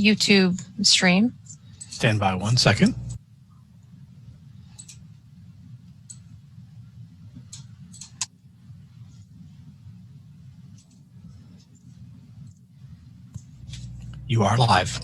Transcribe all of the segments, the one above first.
YouTube stream. Stand by 1 second. You are live.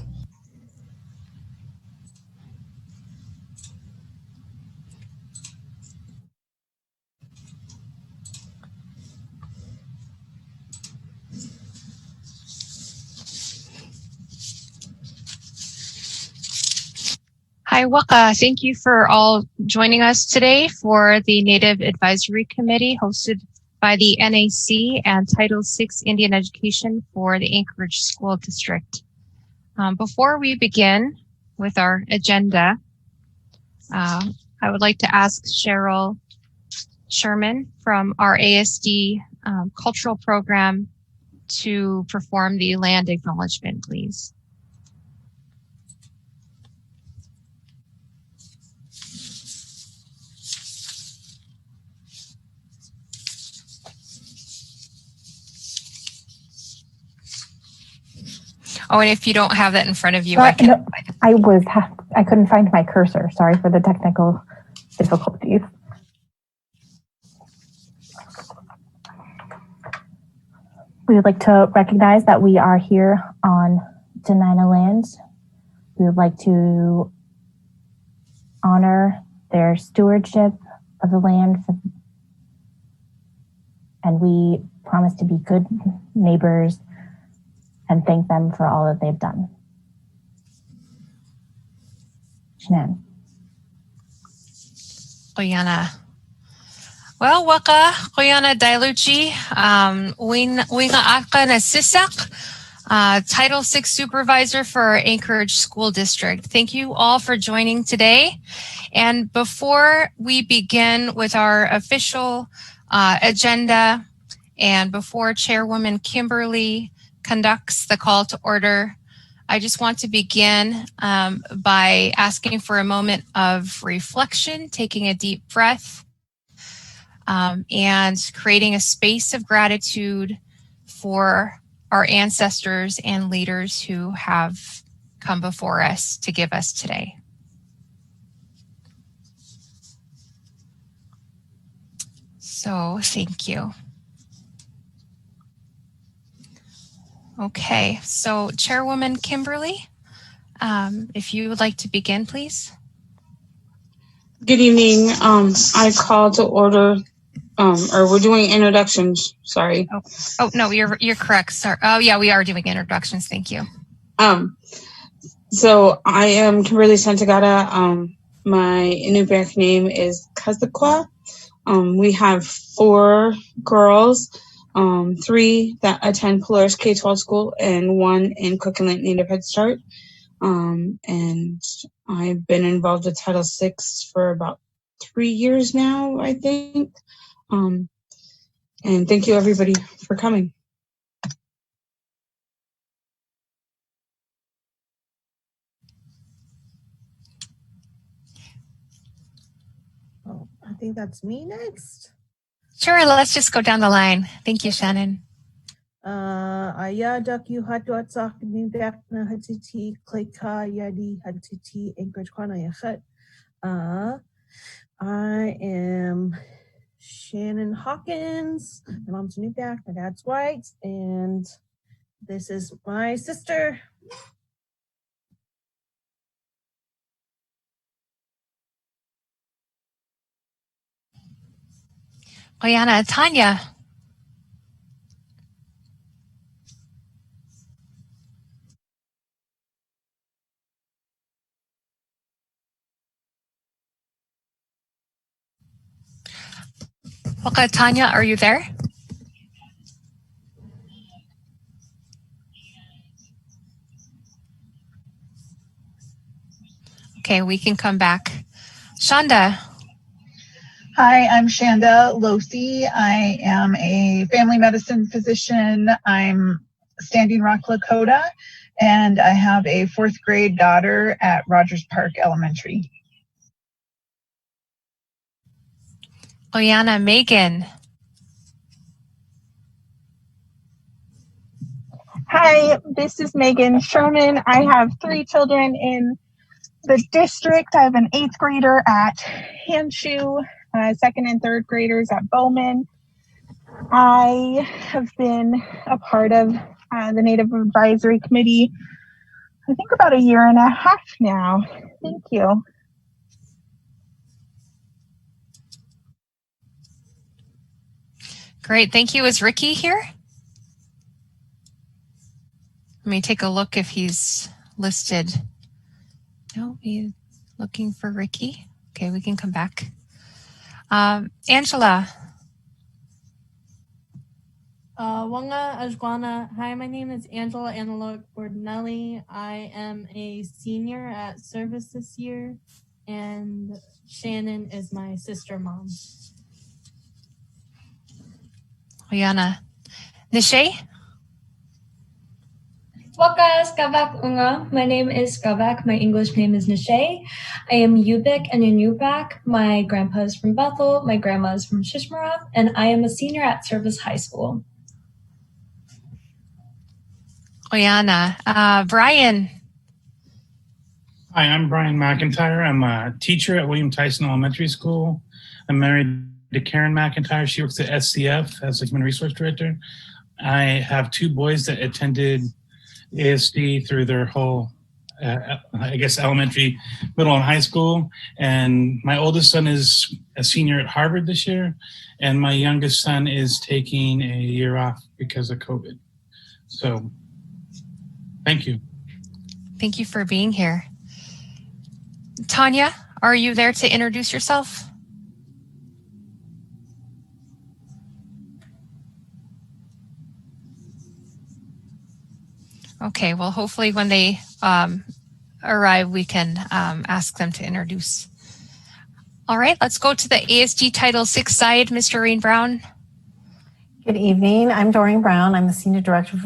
Hi, Waka. Thank you for all joining us today for the Native Advisory Committee hosted by the NAC and Title VI Indian Education for the Anchorage School District. Before we begin with our agenda, I would like to ask Cheryl Sherman from our ASD cultural program to perform the land acknowledgement, please. Oh, and if you don't have that in front of you, I couldn't find my cursor. Sorry for the technical difficulties. We would like to recognize that we are here on Dena'ina lands. We would like to honor their stewardship of the land, and we promise to be good neighbors and thank them for all that they've done. Shanann. Oyana. Well, waka, Oyana Dailuchi, Winga Aka Nasisak, Title VI Supervisor for our Anchorage School District. Thank you all for joining today. And before we begin with our official agenda, and before Chairwoman Kimberly conducts the call to order, I just want to begin by asking for a moment of reflection, taking a deep breath, and creating a space of gratitude for our ancestors and leaders who have come before us to give us today. So thank you. Okay, so Chairwoman Kimberly, if you would like to begin, please. Good evening. I call to order, or we're doing introductions. Sorry. Oh no, you're correct. Sorry. Oh yeah, we are doing introductions. Thank you. So I am Kimberly Santagata. My Inupiaq name is Kazakwa. We have 4 girls. 3 that attend Polaris K-12 school and 1 in Cook Inlet Native Head Start. And I've been involved with Title VI for about 3 years now, I think. And thank you everybody for coming. Oh, I think that's me next. Sure, let's just go down the line. Thank you, Shannon. Ayadak you hatwatsak nibak na hatiti kleka yadi hatiti Anchorage kwana yachet. I am Shannon Hawkins. My mom's Newback, my dad's white, and this is my sister. Oyana, Tanya. Okay, Tanya, are you there? Okay, we can come back. Shonda. Hi, I'm Shanda Losi. I am a family medicine physician. I'm Standing Rock, Lakota, and I have a 4th grade daughter at Rogers Park Elementary. Oyana, Megan. Hi, this is Megan Sherman. I have 3 children in the district. I have an 8th grader at Hanshu, 2nd and 3rd graders at Bowman. I have been a part of the Native Advisory Committee, I think about a year and a half now. Thank you. Great. Thank you. Is Ricky here? Let me take a look if he's listed. No, he's looking for Ricky. Okay, we can come back. Angela. Wanga Ajguana. Hi, my name is Angela Analog Gordonelli. I am a senior at service this year, and Shannon is my sister mom. Oyana. Nishay? Waka Skavak Unga. My name is Skavak. My English name is Nishay. I am Yubik and Inubak. My grandpa is from Bethel. My grandma is from Shishmaref. And I am a senior at Service High School. Oyana. Brian. Hi, I'm Brian McIntyre. I'm a teacher at William Tyson Elementary School. I'm married to Karen McIntyre. She works at SCF as a human resource director. I have 2 boys that attended ASD through their whole, elementary, middle, and high school. And my oldest son is a senior at Harvard this year. And my youngest son is taking a year off because of COVID. So, thank you. Thank you for being here. Tanya, are you there to introduce yourself? Okay, well, hopefully when they arrive, we can ask them to introduce. All right, let's go to the ASD Title VI side. Mr. Rain Brown. Good evening. I'm Doreen Brown. I'm the Senior Director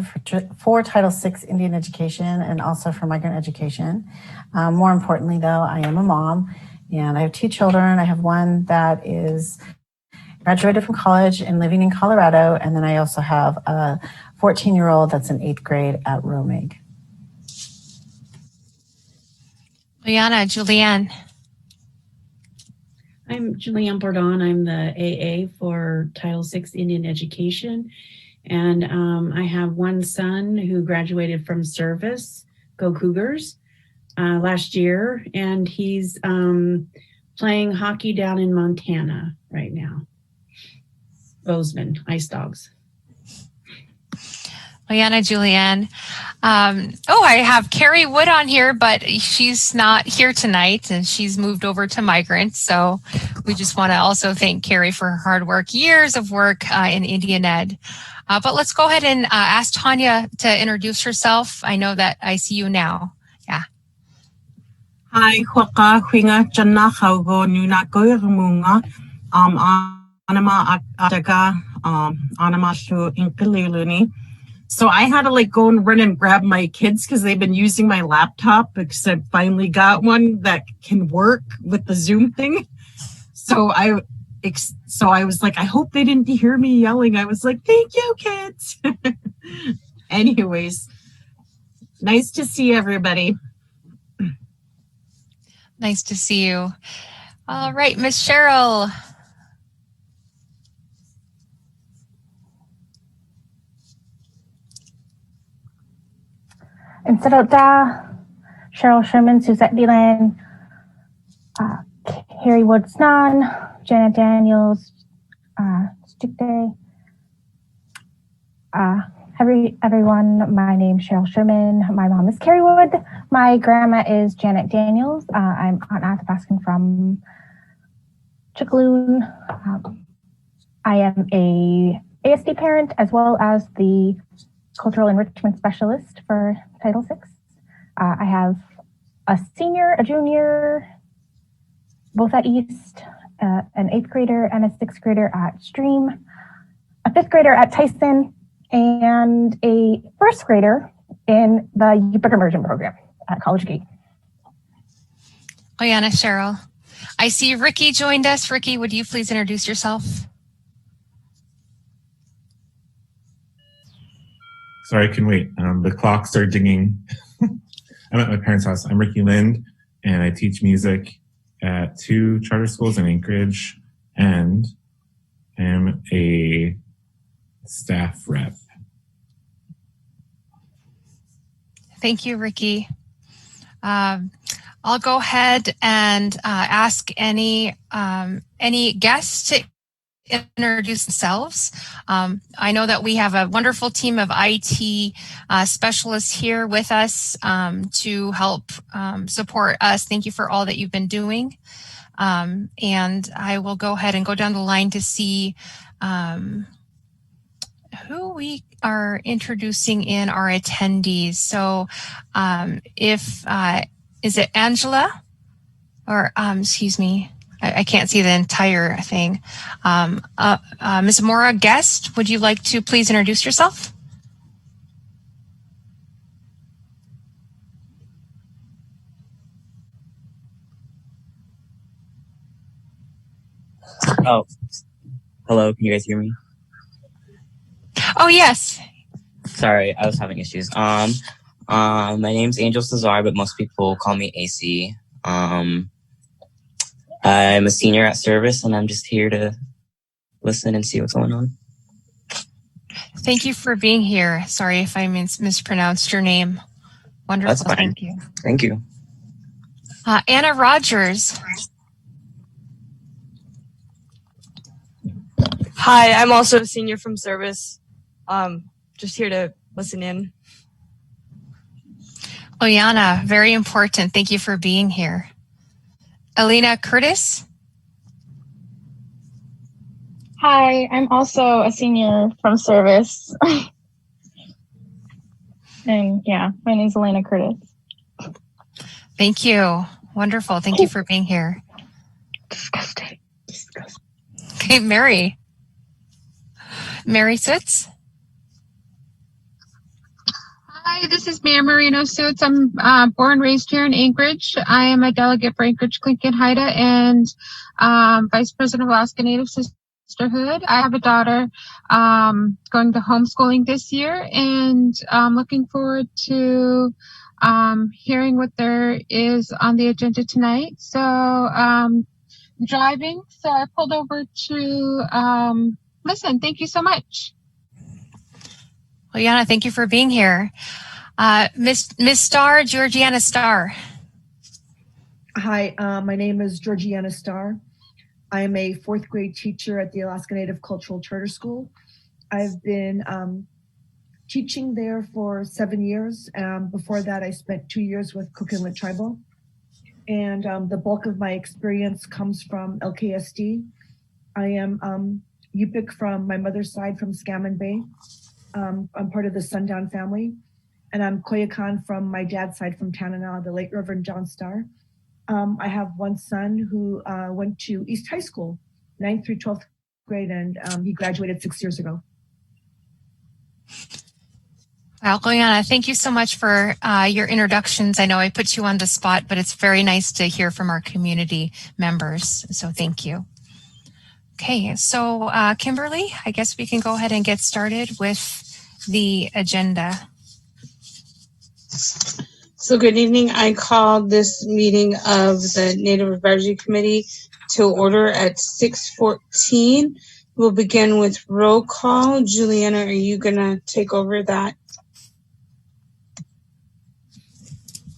for Title VI Indian Education and also for Migrant Education. More importantly, though, I am a mom, and I have 2 children. I have one that is graduated from college and living in Colorado, and then I also have a 14-year-old that's in 8th grade at Romig. Julianne. I'm Julianne Bourdon. I'm the AA for Title VI Indian Education. And I have one son who graduated from service, Go Cougars, last year. And he's playing hockey down in Montana right now. Bozeman, Ice Dogs. Julianne. I have Carrie Wood on here, but she's not here tonight and she's moved over to Migrant. So we just want to also thank Carrie for her hard work, years of work in Indian Ed. But let's go ahead and ask Tanya to introduce herself. I know that I see you now. Yeah. Hi, Huaka Huinga Janna Haugo Nuna Goyamunga, Anama Ataga, Anamashu Inkaliluni. So I had to go and run and grab my kids because they've been using my laptop because I finally got one that can work with the Zoom thing. So I was like, I hope they didn't hear me yelling. I was like, thank you, kids. Anyways, nice to see everybody. Nice to see you. All right, Miss Cheryl. Instead of Cheryl Sherman, Suzette Deland, Harry Wood Snan, Janet Daniels, Stikde. Everyone, my name's Cheryl Sherman. My mom is Carrie Wood. My grandma is Janet Daniels. I'm Aunt Athabascan from Chicaloon. I am a ASD parent as well as the Cultural Enrichment Specialist for Title VI. I have a senior, a junior, both at East, an 8th grader and a 6th grader at Stream, a 5th grader at Tyson, and a 1st grader in the UPIC Immersion program at College Gate. Cheryl. I see Ricky joined us. Ricky, would you please introduce yourself? Sorry, I can wait. The clocks are dinging. I'm at my parents' house. I'm Ricky Lind, and I teach music at 2 charter schools in Anchorage, and am a staff rep. Thank you, Ricky. I'll go ahead and ask any guests to introduce themselves. I know that we have a wonderful team of IT specialists here with us to help support us. Thank you for all that you've been doing. And I will go ahead and go down the line to see who we are introducing in our attendees. So is it Angela? Or, excuse me, I can't see the entire thing. Ms. Mora Guest, would you like to please introduce yourself? Oh, hello. Can you guys hear me? Oh, yes. Sorry, I was having issues. My name's Angel Cesar, but most people call me AC. I'm a senior at Service, and I'm just here to listen and see what's going on. Thank you for being here. Sorry if I mispronounced your name. Wonderful. That's fine. Thank you. Thank you. Anna Rogers. Hi, I'm also a senior from Service. Just here to listen in. Oyana, very important. Thank you for being here. Alina Curtis. Hi, I'm also a senior from Service. And yeah, my name's Elena Curtis. Thank you. Wonderful. Thank you for being here. Disgusting. Okay, Mary. Mary Sitz. Hi, this is Mary Marino Suits. I'm born and raised here in Anchorage. I am a delegate for Anchorage, Clinton, Haida, and Vice President of Alaska Native Sisterhood. I have a daughter going to homeschooling this year, and I'm looking forward to hearing what there is on the agenda tonight. So driving, so I pulled over to listen. Thank you so much. Well, Yana, thank you for being here. Miss Starr, Georgiana Starr. Hi, my name is Georgiana Starr. I am a 4th grade teacher at the Alaska Native Cultural Charter School. I've been teaching there for 7 years. Before that, I spent 2 years with Cook Inlet Tribal. And the bulk of my experience comes from LKSD. I am Yupik from my mother's side from Scammon Bay. I'm part of the Sundown family, and I'm Koyakan from my dad's side from Tanana, the late Reverend John Starr. I have one son who went to East High School, 9th through 12th grade, and he graduated 6 years ago. Well, Koyana, thank you so much for your introductions. I know I put you on the spot, but it's very nice to hear from our community members, so thank you. Okay, so Kimberly, I guess we can go ahead and get started with the agenda. So good evening. I called this meeting of the Native Advisory Committee to order at 6:14. We'll begin with roll call. Juliana, are you gonna take over that?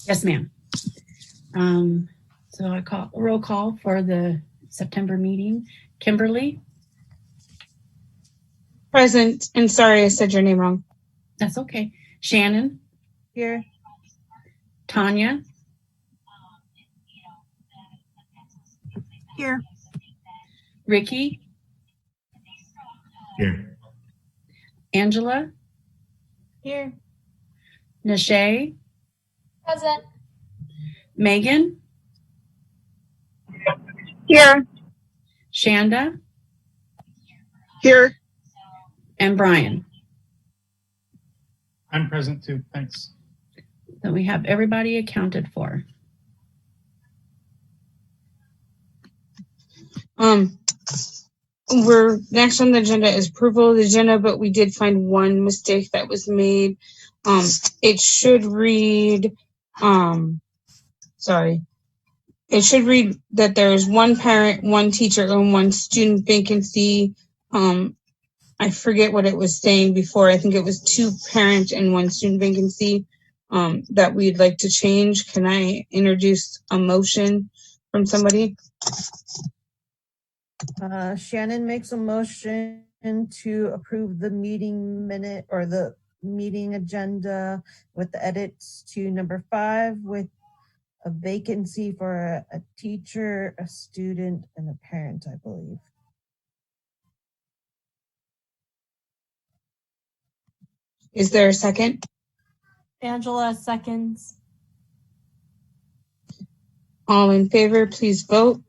Yes, ma'am. So I call roll call for the September meeting. Kimberly? Present. And sorry, I said your name wrong. That's okay. Shannon? Here. Tanya? Here. Ricky? Here. Angela? Here. Nashay? Present. Megan? Here. Shanda? Here. And Brian? I'm present too. Thanks. So we have everybody accounted for. We're next on the agenda is approval of the agenda, but we did find one mistake that was made. It should read, it should read that there is one parent, one teacher, and one student vacancy. I forget what it was saying before. I think it was 2 parent and 1 student vacancy that we'd like to change. Can I introduce a motion from somebody? Shannon makes a motion to approve the meeting minute or the meeting agenda with the edits to number 5 with a vacancy for a teacher, a student, and a parent, I believe. Is there a second? Angela seconds. All in favor, please vote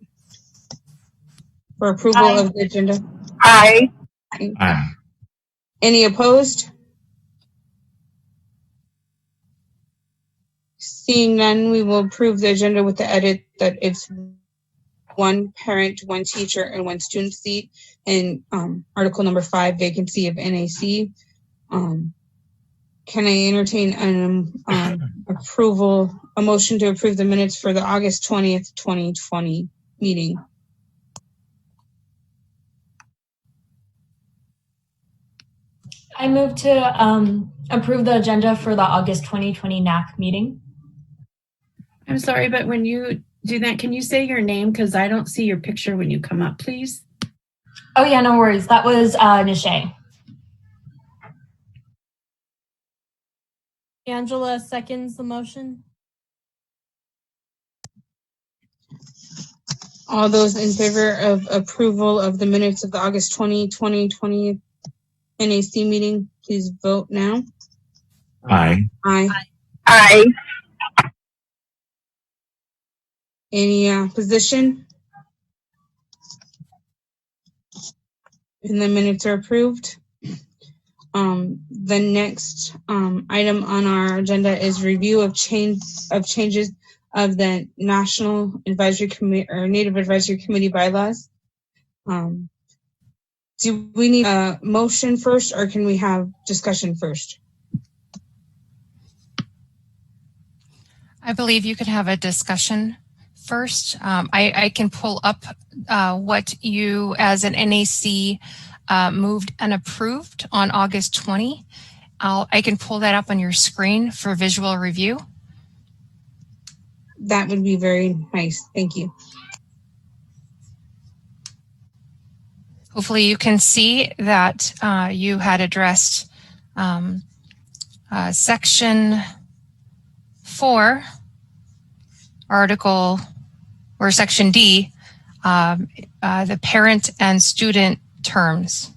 for approval Aye. of the agenda. Aye. Aye. Any opposed? Seeing none, we will approve the agenda with the edit that it's 1 parent, 1 teacher, and 1 student seat, and article number 5, vacancy of NAC. Can I entertain a motion to approve the minutes for the August 20th, 2020 meeting? I move to approve the agenda for the August 2020 NAC meeting. I'm sorry, but when you do that, can you say your name? Because I don't see your picture when you come up, please. Oh yeah, no worries. That was Nishay. Angela seconds the motion. All those in favor of approval of the minutes of the August 2020 NAC meeting, please vote now. Aye. Aye. Aye. Any opposition? And the minutes are approved. The next item on our agenda is review of changes of the National Advisory Committee or Native Advisory Committee bylaws. Do we need a motion first, or can we have discussion first? I believe you could have a discussion first. I can pull up what you as an NAC moved and approved on August 20. I can pull that up on your screen for visual review. That would be very nice. Thank you. Hopefully you can see that you had addressed section 4, article or section D, the parent and student terms.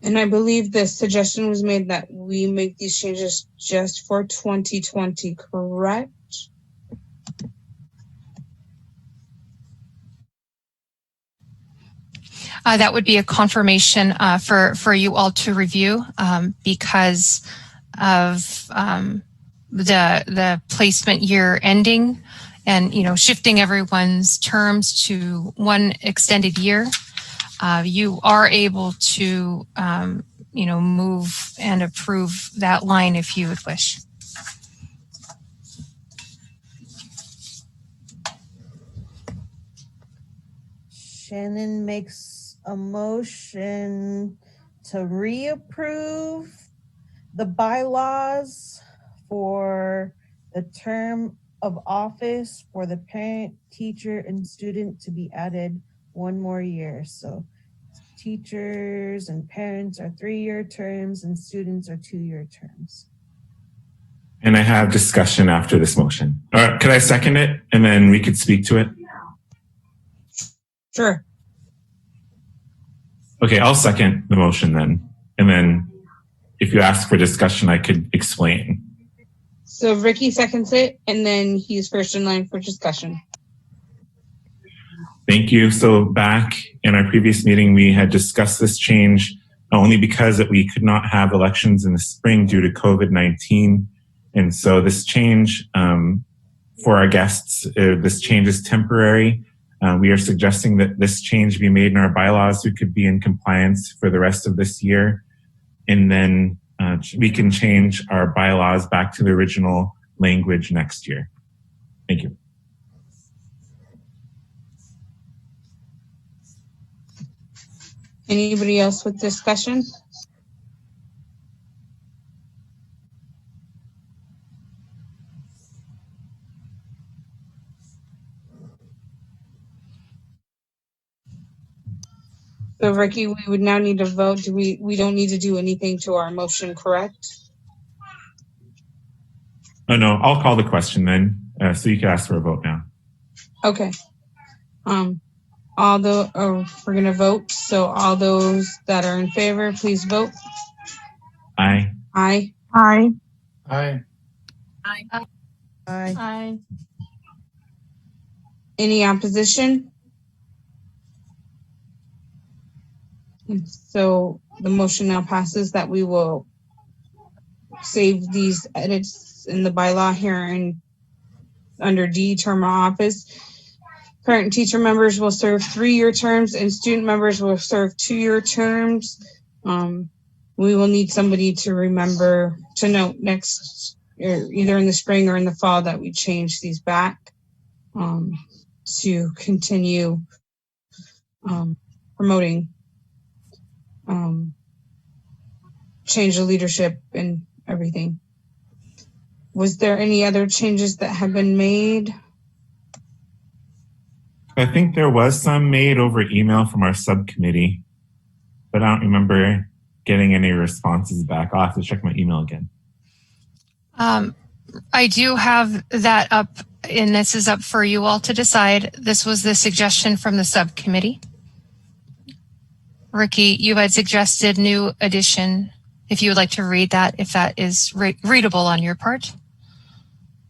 And I believe the suggestion was made that we make these changes just for 2020, correct? That would be a confirmation for you all to review because of the placement year ending and shifting everyone's terms to 1 extended year. You are able to move and approve that line if you would wish. Shannon makes a motion to reapprove the bylaws for the term of office for the parent, teacher, and student to be added 1 more year. So teachers and parents are 3-year terms and students are 2-year terms. And I have discussion after this motion. Could I second it and then we could speak to it? Sure. Okay, I'll second the motion then. And then if you ask for discussion, I could explain. So Ricky seconds it, and then he's first in line for discussion. Thank you. So back in our previous meeting, we had discussed this change only because that we could not have elections in the spring due to COVID-19. And so this change for our guests, this change is temporary. We are suggesting that this change be made in our bylaws so we could be in compliance for the rest of this year. And then we can change our bylaws back to the original language next year. Thank you. Anybody else with discussion? So Ricky, we would now need to vote. We don't need to do anything to our motion, correct? Oh no, I'll call the question then, so you can ask for a vote now. Okay. We're gonna vote. So all those that are in favor, please vote. Aye. Aye. Aye. Aye. Aye. Aye. Any opposition? And so the motion now passes that we will save these edits in the bylaw here and under D, term of office. Current teacher members will serve 3-year terms and student members will serve 2-year terms. We will need somebody to remember to note next, either in the spring or in the fall, that we change these back to continue promoting change of leadership and everything. Was there any other changes that have been made? I think there was some made over email from our subcommittee, but I don't remember getting any responses back. I'll have to check my email again. I do have that up, and this is up for you all to decide. This was the suggestion from the subcommittee. Ricky, you had suggested new addition. If you would like to read that, if that is readable on your part.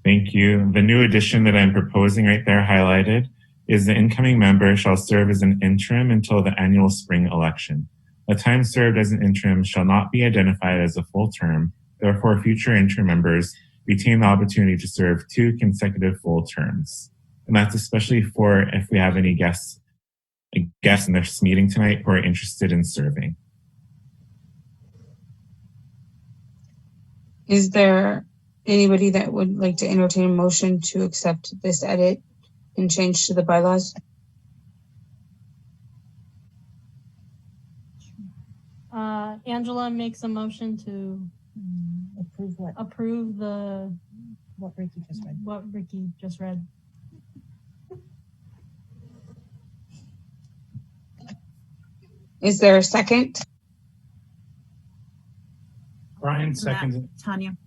Thank you. The new addition that I'm proposing right there highlighted is the incoming member shall serve as an interim until the annual spring election. A time served as an interim shall not be identified as a full term. Therefore, future interim members retain the opportunity to serve 2 consecutive full terms. And that's especially for if we have any guests in this meeting tonight who are interested in serving. Is there anybody that would like to entertain a motion to accept this edit and change to the bylaws? Angela makes a motion to approve what Ricky just read. Is there a second? Brian seconds it. Tanya.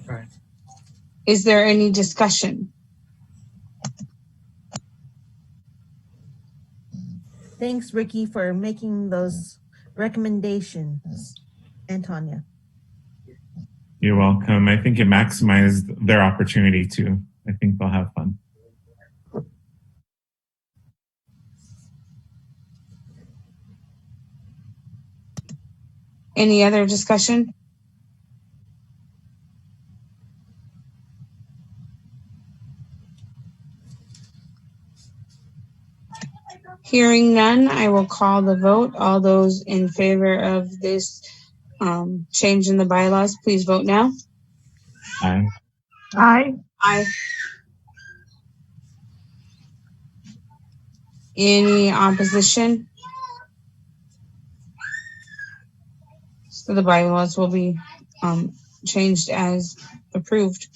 Right. Is there any discussion? Thanks, Ricky, for making those recommendations. And Tanya. You're welcome. I think it maximized their opportunity too. I think they'll have fun. Any other discussion? Hearing none, I will call the vote. All those in favor of this change in the bylaws, please vote now. Aye. Aye. Aye. Any opposition? So the bylaws will be changed as approved.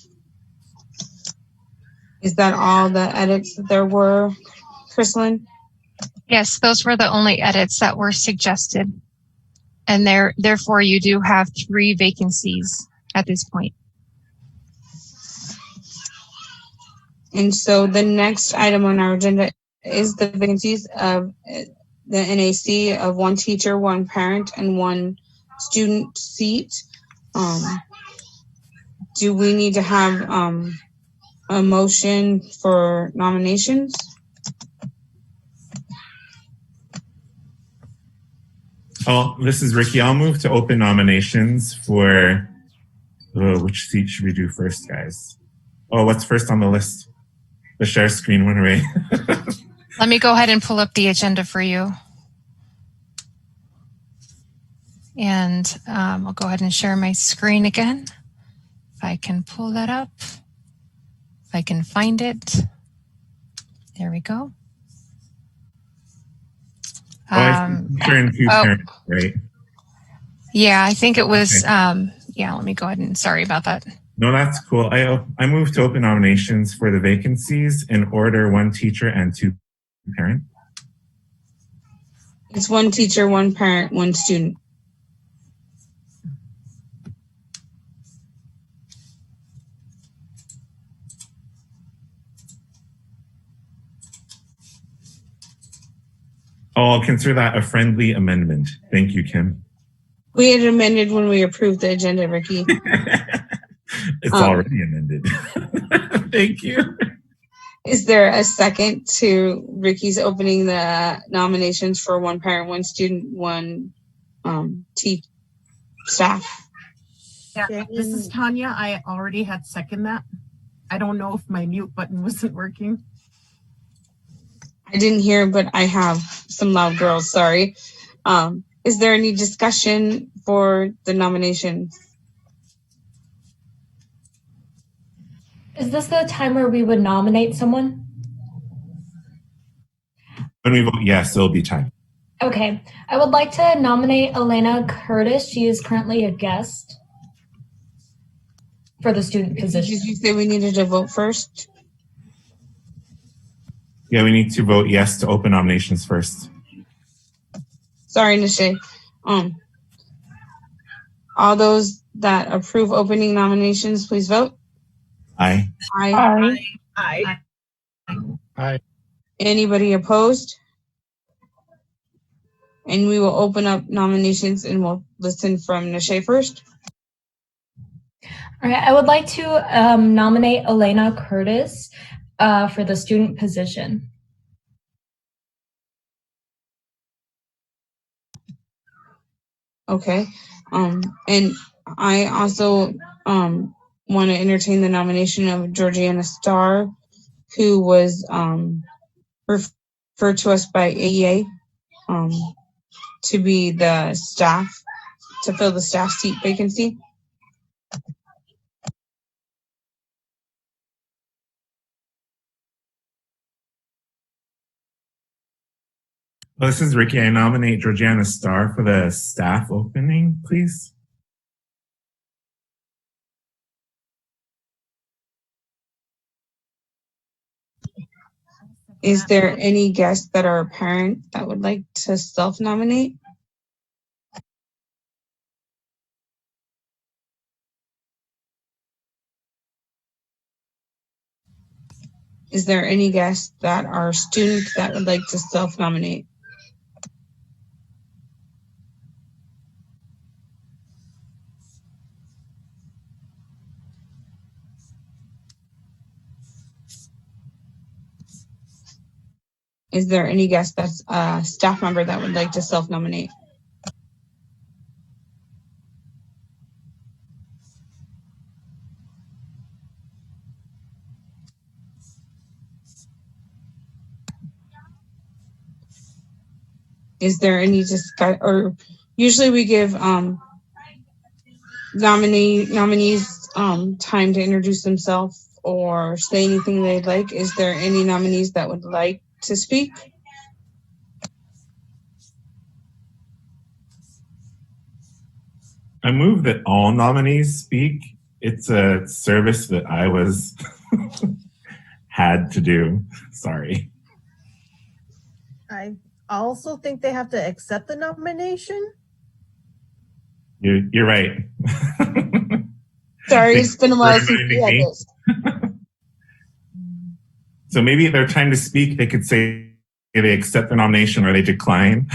Is that all the edits that there were, Chrislyn? Yes, those were the only edits that were suggested. And therefore you do have 3 vacancies at this point. And so the next item on our agenda is the vacancies of the NAC of 1 teacher, 1 parent, and 1 student seat. Do we need to have a motion for nominations? Oh, this is Ricky. I'll move to open nominations for which seat should we do first, guys? Oh, what's first on the list? The share screen went away. Let me go ahead and pull up the agenda for you. And I'll go ahead and share my screen again. If I can pull that up, if I can find it. There we go. Two parents, right? Yeah, I think it was, yeah, let me go ahead and, sorry about that. No, that's cool. I moved to open nominations for the vacancies in order 1 teacher and 2 parent. It's 1 teacher, 1 parent, 1 student. Oh, I'll consider that a friendly amendment. Thank you, Kim. We had amended when we approved the agenda, Ricky. It's already amended. Thank you. Is there a second to Ricky's opening the nominations for 1 parent, 1 student, 1 staff? Yeah, this is Tanya. I already had seconded that. I don't know if my mute button wasn't working. I didn't hear, but I have some loud girls, sorry. Is there any discussion for the nominations? Is this the time where we would nominate someone? When we vote yes, there'll be time. Okay. I would like to nominate Elena Curtis. She is currently a guest for the student position. Did you say we needed to vote first? Yeah, we need to vote yes to open nominations first. Sorry, Nishay. All those that approve opening nominations, please vote. Aye. Aye. Aye. Aye. Anybody opposed? And we will open up nominations and we'll listen from Nishay first. All right. I would like to nominate Elena Curtis for the student position. Okay. And I also want to entertain the nomination of Georgiana Starr, who was referred to us by AEA to be the staff, to fill the staff seat vacancy. Well, this is Ricky. I nominate Georgiana Starr for the staff opening, please. Is there any guests that are a parent that would like to self-nominate? Is there any guests that are students that would like to self-nominate? Is there any guest that's a staff member that would like to self-nominate? Is there any discussion, or usually we give nominees time to introduce themselves or say anything they'd like. Is there any nominees that would like to speak? I move that all nominees speak. It's a service that I was had to do. Sorry. I also think they have to accept the nomination. You're right. Sorry, it's been a while since we had this. So maybe at their time to speak, they could say they accept the nomination or they decline.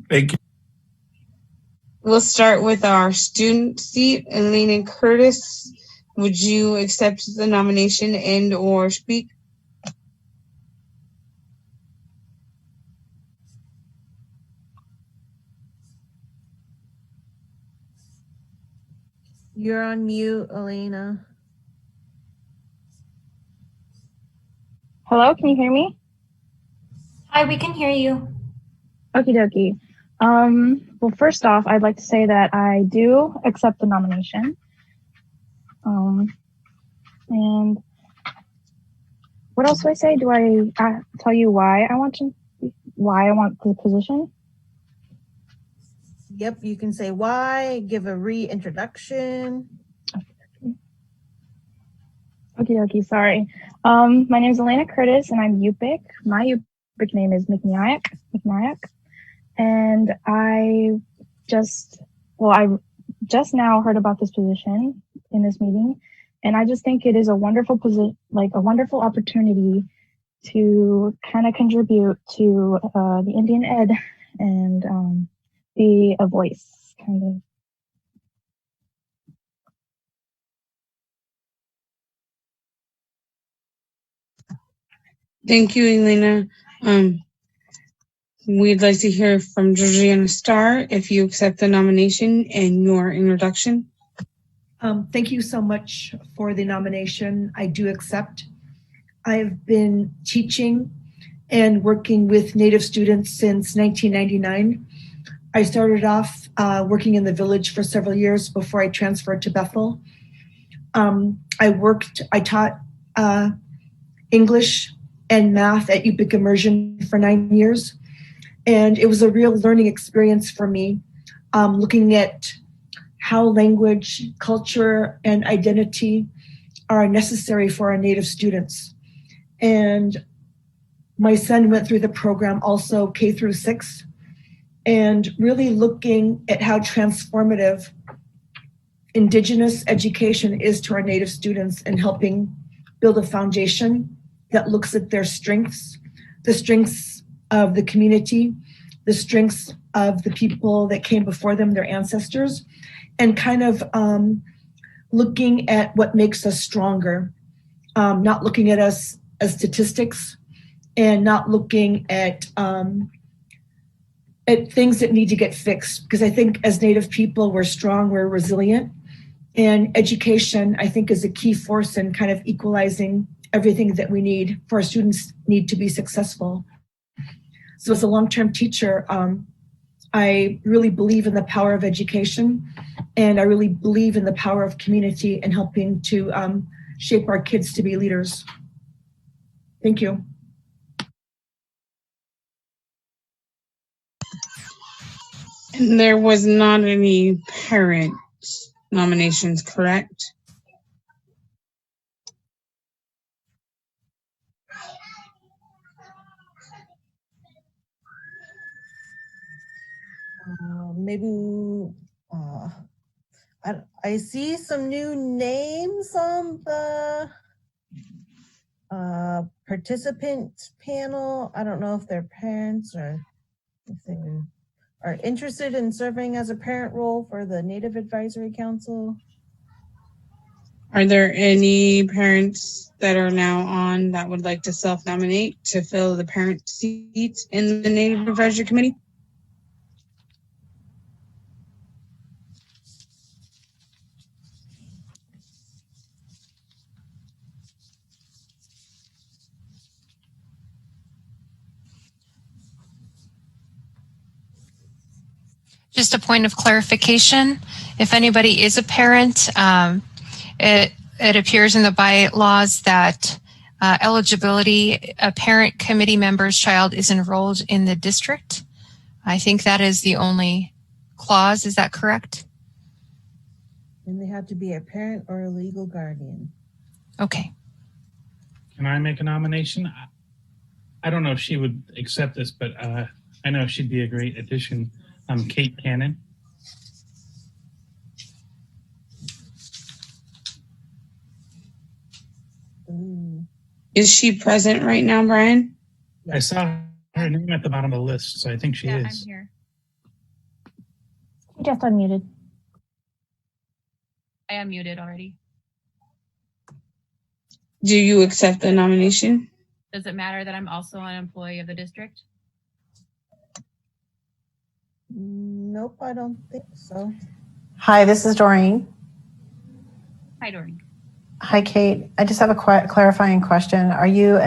Thank you. We'll start with our student seat, Elena Curtis. Would you accept the nomination and or speak? You're on mute, Elena. Hello, can you hear me? Hi, we can hear you. Okie dokie. Well, first off, I'd like to say that I do accept the nomination. And what else do I say? Do I tell you why I want the position? Yep, you can say why, give a reintroduction. Okie dokie, sorry. My name is Elena Curtis and I'm Yupik. My Yupik name is McNayak. And I just now heard about this position in this meeting. And I just think it is a wonderful position, like a wonderful opportunity to kind of contribute to the Indian Ed and be a voice, kind of. Thank you, Elena. We'd like to hear from Georgiana Starr if you accept the nomination and your introduction. Thank you so much for the nomination. I do accept. I've been teaching and working with Native students since 1999. I started off working in the village for several years before I transferred to Bethel. I taught English and math at Yupik Immersion for 9 years. And it was a real learning experience for me, looking at how language, culture, and identity are necessary for our Native students. And my son went through the program also K through 6, and really looking at how transformative Indigenous education is to our Native students and helping build a foundation that looks at their strengths, the strengths of the community, the strengths of the people that came before them, their ancestors, and kind of looking at what makes us stronger, not looking at us as statistics and not looking at things that need to get fixed. Because I think as Native people, we're strong, we're resilient. And education, I think, is a key force in kind of equalizing everything that we need for our students need to be successful. So as a long-term teacher, I really believe in the power of education, and I really believe in the power of community and helping to shape our kids to be leaders. Thank you. And there was not any parent nominations, correct? Maybe I see some new names on the participant panel. I don't know if they're parents or if they are interested in serving as a parent role for the Native Advisory Council. Are there any parents that are now on that would like to self-nominate to fill the parent seats in the Native Advisory Committee? Just a point of clarification, if anybody is a parent, it appears in the bylaws that eligibility, a parent committee member's child is enrolled in the district. I think that is the only clause. Is that correct? And they have to be a parent or a legal guardian. Okay. Can I make a nomination? I don't know if she would accept this, but I know she'd be a great addition. Kate Cannon. Is she present right now, Brian? I saw her name at the bottom of the list, so I think she is. I'm here. Just unmuted. I am muted already. Do you accept the nomination? Does it matter that I'm also an employee of the district? Nope, I don't think so. Hi, this is Doreen. Hi, Doreen. Hi, Kate. I just have a clarifying question. Are you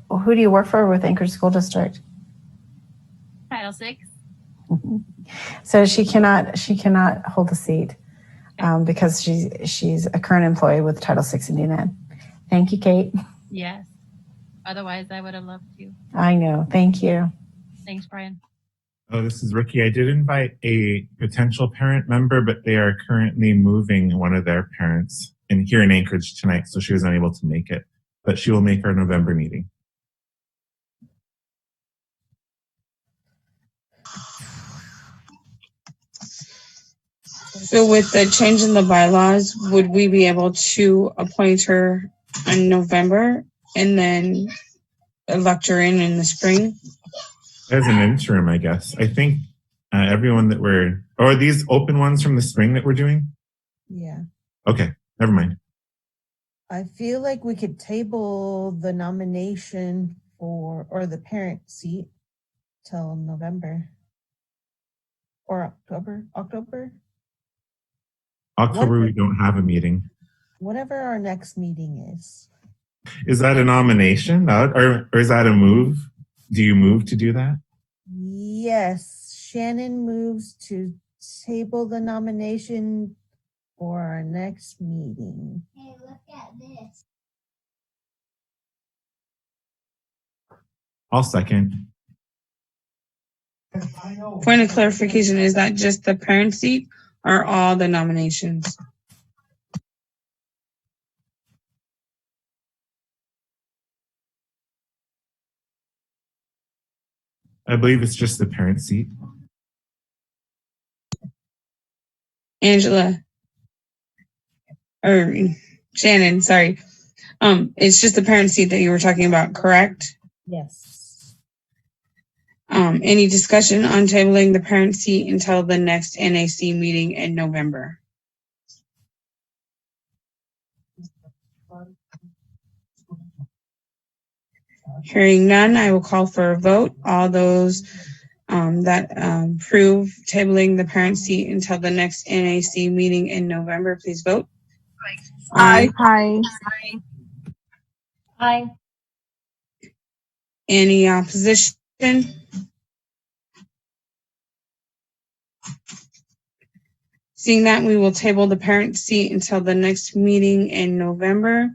who do you work for with Anchorage School District? Title VI. So she cannot hold a seat because she's a current employee with Title VI Indian Ed. Thank you, Kate. Yes. Otherwise, I would have loved to. I know. Thank you. Thanks, Brian. Oh, this is Ricky. I did invite a potential parent member, but they are currently moving one of their parents here in Anchorage tonight, so she was unable to make it. But she will make our November meeting. So with the change in the bylaws, would we be able to appoint her in November and then elect her in the spring? As an interim, I guess. I think everyone that are these open ones from the spring that we're doing? Yeah. Okay, never mind. I feel like we could table the nomination or the parent seat till November or October. October, we don't have a meeting. Whatever our next meeting is. Is that a nomination? Or is that a move? Do you move to do that? Yes, Shannon moves to table the nomination for our next meeting. Hey, look at this. I'll second. Point of clarification, is that just the parent seat or all the nominations? I believe it's just the parent seat. Angela, or Shannon, sorry. It's just the parent seat that you were talking about, correct? Yes. Any discussion on tabling the parent seat until the next NAC meeting in November? Hearing none, I will call for a vote. All those that approve tabling the parent seat until the next NAC meeting in November, please vote. Aye. Aye. Aye. Any opposition? Seeing that, we will table the parent seat until the next meeting in November.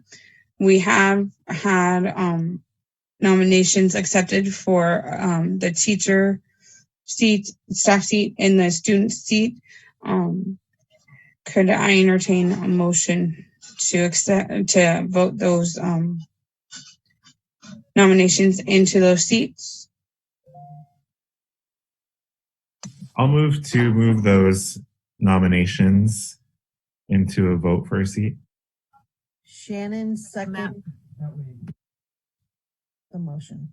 We have had nominations accepted for the teacher seat, staff seat, and the student seat. Could I entertain a motion to vote those nominations into those seats? I'll move those nominations into a vote for a seat. Shannon second the motion.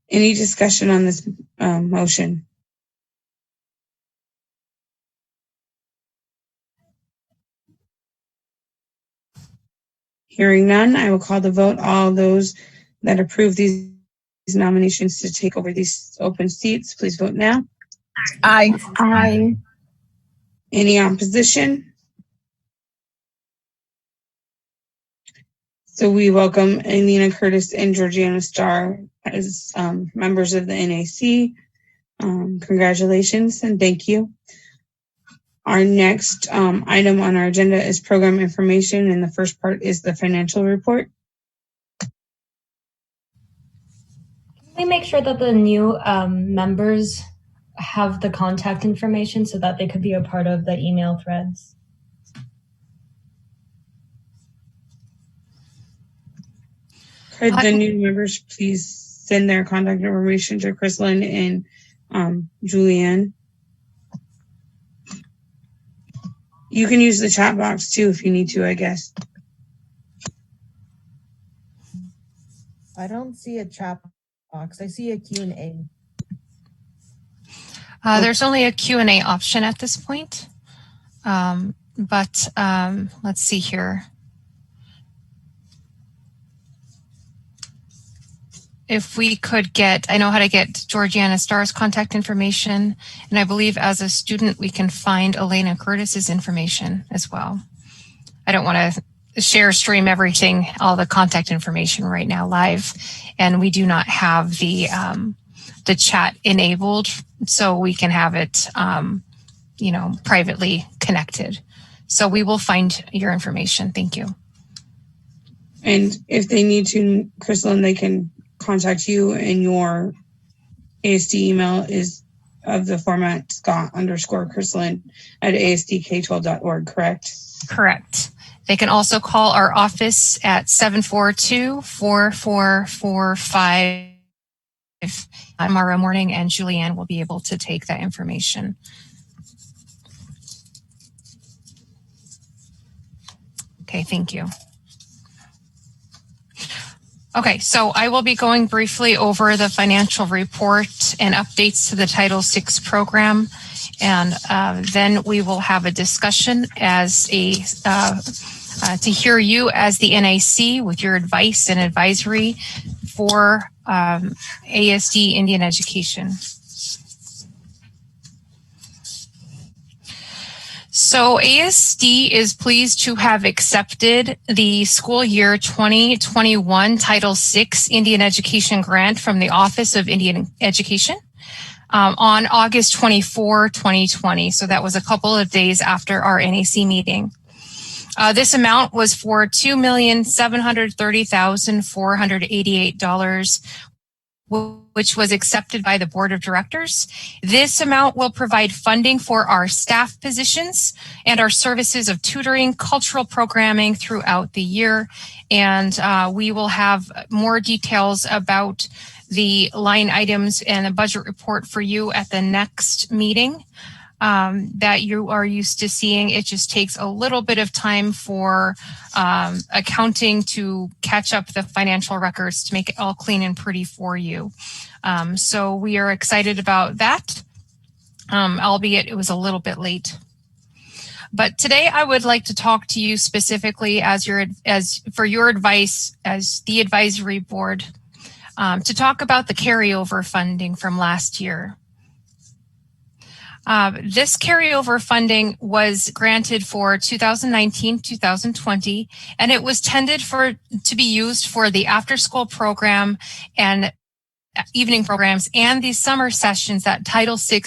Any discussion on this motion? Hearing none, I will call the vote. All those that approve these nominations to take over these open seats, please vote now. Aye. Aye. Any opposition? So we welcome Alina Curtis and Georgiana Starr as members of the NAC. Congratulations and thank you. Our next item on our agenda is program information, and the first part is the financial report. Can we make sure that the new members have the contact information so that they could be a part of the email threads? Could the new members please send their contact information to Chrislyn and Julianne? You can use the chat box too if you need to, I guess. I don't see a chat box. I see a Q&A. There's only a Q&A option at this point. But let's see here. If we could I know how to get Georgiana Starr's contact information, and I believe as a student we can find Elena Curtis's information as well. I don't want to share stream everything, all the contact information right now live, and we do not have the chat enabled, so we can have it, privately connected. So we will find your information. Thank you. And if they need to, Crystal, they can contact you, and your ASD email is of the format Scott_Crystalline@asdk12.org, correct? Correct. They can also call our office at 742-4445 tomorrow morning, and Julianne will be able to take that information. Okay, thank you. Okay, so I will be going briefly over the financial report and updates to the Title VI program, and then we will have a discussion as to hear you as the NAC with your advice and advisory for ASD Indian education. So ASD is pleased to have accepted the school year 2021 Title VI Indian Education Grant from the Office of Indian Education on August 24, 2020. So that was a couple of days after our NAC meeting. This amount was for $2,730,488, which was accepted by the Board of Directors. This amount will provide funding for our staff positions and our services of tutoring, cultural programming throughout the year. And we will have more details about the line items and the budget report for you at the next meeting that you are used to seeing. It just takes a little bit of time for accounting to catch up the financial records to make it all clean and pretty for you. So we are excited about that, albeit it was a little bit late. But today I would like to talk to you specifically for your advice as the advisory board to talk about the carryover funding from last year. This carryover funding was granted for 2019-2020, and it was tended to be used for the after-school program and evening programs and the summer sessions that Title VI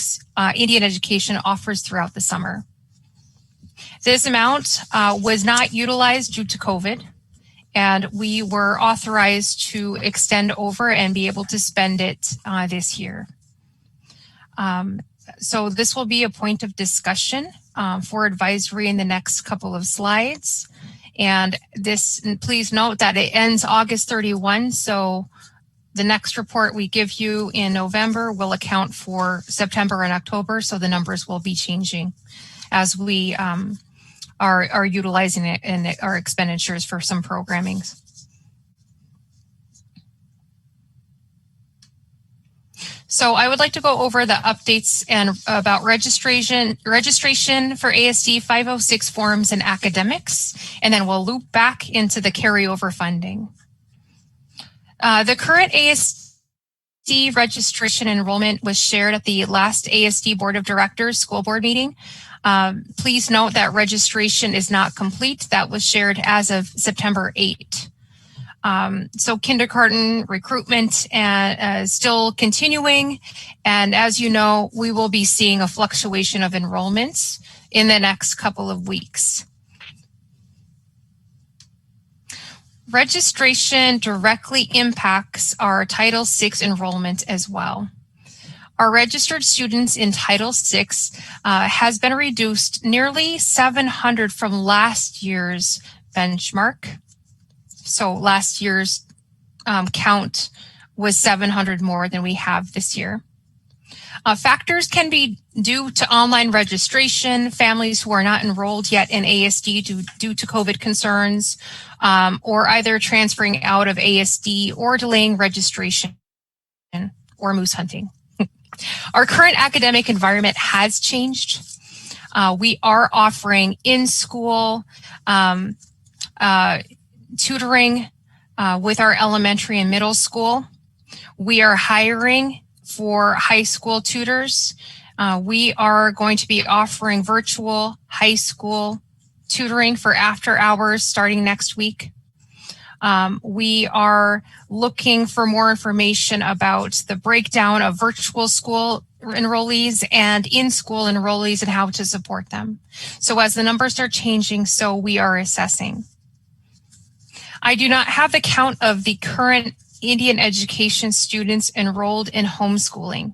Indian Education offers throughout the summer. This amount was not utilized due to COVID, and we were authorized to extend over and be able to spend it this year. So this will be a point of discussion for advisory in the next couple of slides. And please note that it ends August 31. So the next report we give you in November will account for September and October. So the numbers will be changing as we are utilizing it in our expenditures for some programming. So I would like to go over the updates and about registration for ASD 506 forms and academics, and then we'll loop back into the carryover funding. The current ASD registration enrollment was shared at the last ASD Board of Directors school board meeting. Please note that registration is not complete. That was shared as of September 8. So kindergarten recruitment is still continuing. And as you know, we will be seeing a fluctuation of enrollments in the next couple of weeks. Registration directly impacts our Title VI enrollment as well. Our registered students in Title VI has been reduced nearly 700 from last year's benchmark. So last year's count was 700 more than we have this year. Factors can be due to online registration, families who are not enrolled yet in ASD due to COVID concerns, or either transferring out of ASD or delaying registration or moose hunting. Our current academic environment has changed. We are offering in-school tutoring with our elementary and middle school. We are hiring for high school tutors. We are going to be offering virtual high school tutoring for after hours starting next week. We are looking for more information about the breakdown of virtual school enrollees and in-school enrollees and how to support them. So as the numbers are changing, so we are assessing. I do not have the count of the current Indian education students enrolled in homeschooling,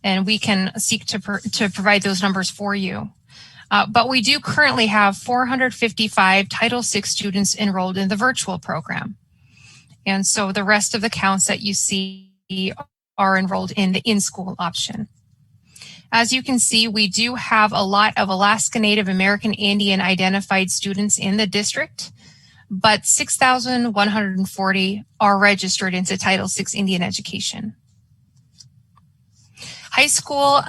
and we can seek to provide those numbers for you. But we do currently have 455 Title VI students enrolled in the virtual program. And so the rest of the counts that you see are enrolled in the in-school option. As you can see, we do have a lot of Alaska Native American Indian identified students in the district, but 6,140 are registered into Title VI Indian education. High school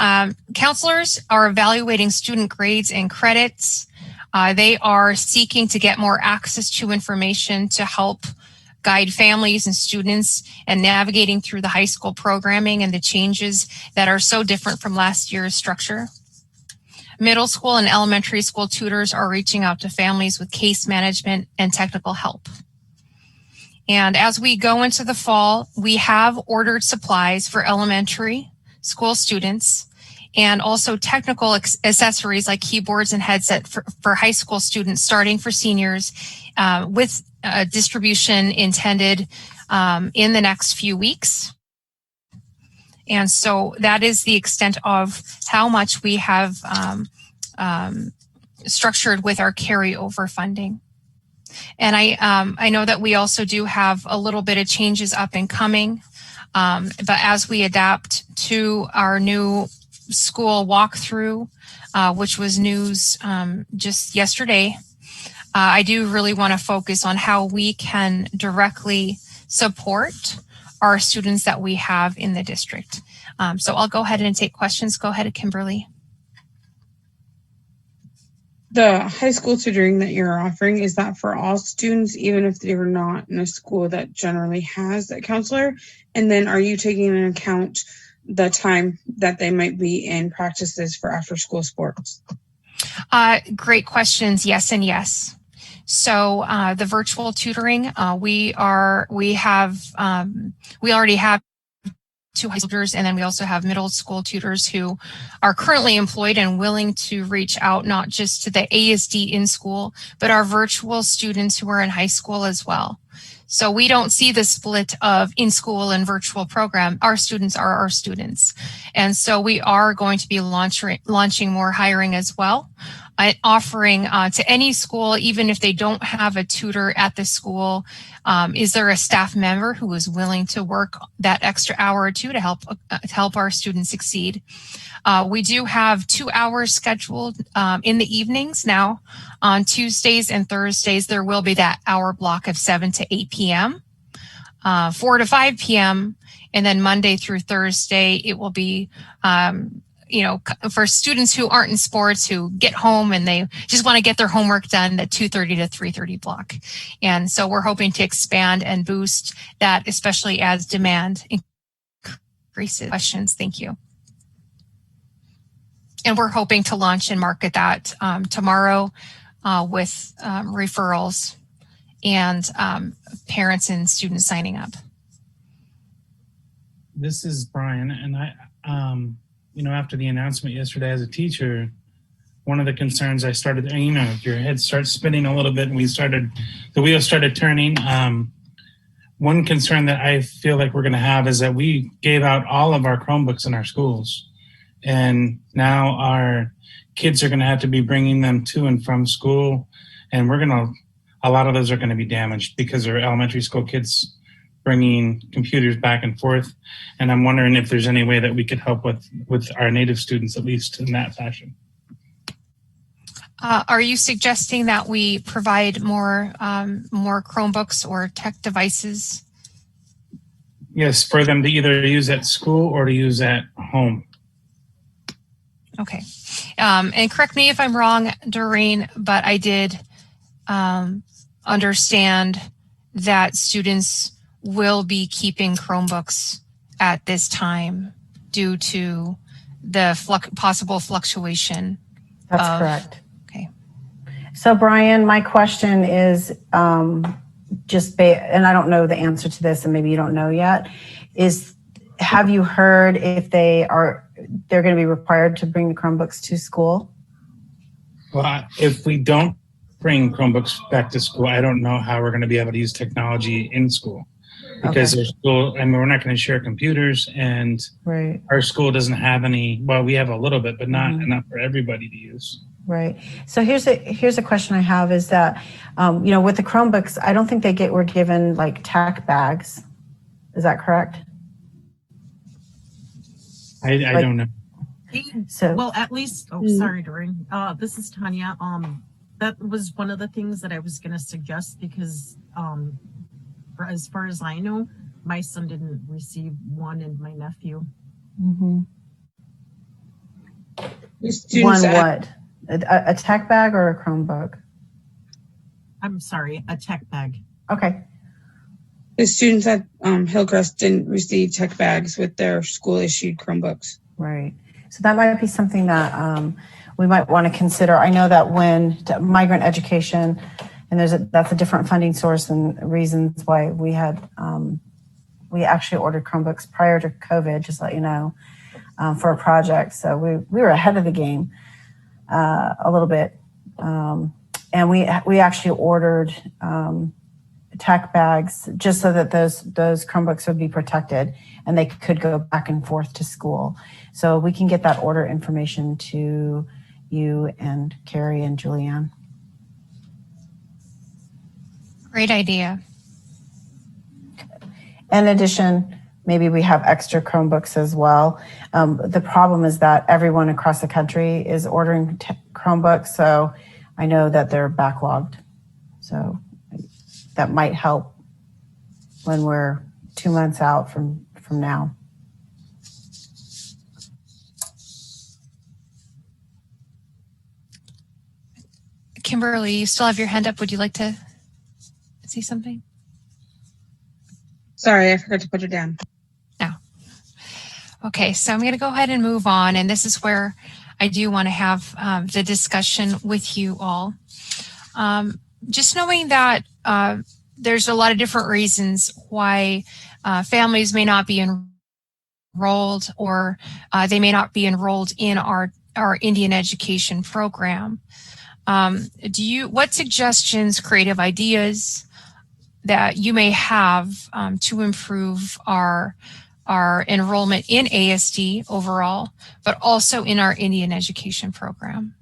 counselors are evaluating student grades and credits. They are seeking to get more access to information to help guide families and students and navigating through the high school programming and the changes that are so different from last year's structure. Middle school and elementary school tutors are reaching out to families with case management and technical help. And as we go into the fall, we have ordered supplies for elementary school students and also technical accessories like keyboards and headset for high school students starting for seniors with distribution intended in the next few weeks. And so that is the extent of how much we have structured with our carryover funding. And I know that we also do have a little bit of changes up and coming, but as we adapt to our new school walkthrough, which was news just yesterday, I do really want to focus on how we can directly support our students that we have in the district. So I'll go ahead and take questions. Go ahead, Kimberly. The high school tutoring that you're offering, is that for all students, even if they're not in a school that generally has a counselor? And then are you taking into account the time that they might be in practices for after school sports? Great questions. Yes and yes. So the virtual tutoring, we already have 2 high school tutors, and then we also have middle school tutors who are currently employed and willing to reach out not just to the ASD in school, but our virtual students who are in high school as well. So we don't see the split of in-school and virtual program. Our students are our students. And so we are going to be launching more hiring as well, offering to any school, even if they don't have a tutor at the school, is there a staff member who is willing to work that extra hour or two to help our students succeed? We do have 2 hours scheduled in the evenings now. On Tuesdays and Thursdays, there will be that hour block of 7 to 8 p.m., 4 to 5 p.m., and then Monday through Thursday, it will be for students who aren't in sports, who get home and they just want to get their homework done, the 2:30 to 3:30 block. And so we're hoping to expand and boost that, especially as demand increases. Questions? Thank you. And we're hoping to launch and market that tomorrow with referrals and parents and students signing up. This is Brian, and I after the announcement yesterday as a teacher, one of the concerns I started, your head starts spinning a little bit and the wheels started turning. One concern that I feel like we're going to have is that we gave out all of our Chromebooks in our schools. And now our kids are going to have to be bringing them to and from school. And a lot of those are going to be damaged because they're elementary school kids bringing computers back and forth. And I'm wondering if there's any way that we could help with our Native students, at least in that fashion. Are you suggesting that we provide more Chromebooks or tech devices? Yes, for them to either use at school or to use at home. Okay. And correct me if I'm wrong, Doreen, but I did understand that students will be keeping Chromebooks at this time due to the possible fluctuation. That's correct. Okay. So Brian, my question is and I don't know the answer to this, and maybe you don't know yet, have you heard if they're going to be required to bring the Chromebooks to school? Well, if we don't bring Chromebooks back to school, I don't know how we're going to be able to use technology in school, because there's school, I mean, we're not going to share computers, and right. Our school doesn't have any. Well, we have a little bit, but not enough for everybody to use. Right. So here's a question I have is that, with the Chromebooks, I don't think we're given like tech bags. Is that correct? I don't know. Well, at least, sorry, Doreen. This is Tanya. That was one of the things that I was going to suggest, because as far as I know, my son didn't receive one, and my nephew. Mm-hmm. One what? A tech bag or a Chromebook? I'm sorry, a tech bag. Okay. The students at Hillcrest didn't receive tech bags with their school-issued Chromebooks. Right. So that might be something that we might want to consider. I know that when migrant education, and that's a different funding source and reasons why we had we actually ordered Chromebooks prior to COVID, just to let you know, for a project. So we were ahead of the game a little bit, and we actually ordered tech bags just so that those Chromebooks would be protected and they could go back and forth to school. So we can get that order information to you and Carrie and Julianne. Great idea. In addition, maybe we have extra Chromebooks as well. The problem is that everyone across the country is ordering Chromebooks, so I know that they're backlogged. So that might help when we're 2 months out from now. Kimberly, you still have your hand up. Would you like to say something? Sorry, I forgot to put it down. No. Okay, so I'm going to go ahead and move on. And this is where I do want to have the discussion with you all. Just knowing that there's a lot of different reasons why families may not be enrolled, or they may not be enrolled in our Indian education program. What suggestions, creative ideas that you may have to improve our enrollment in ASD overall, but also in our Indian education program?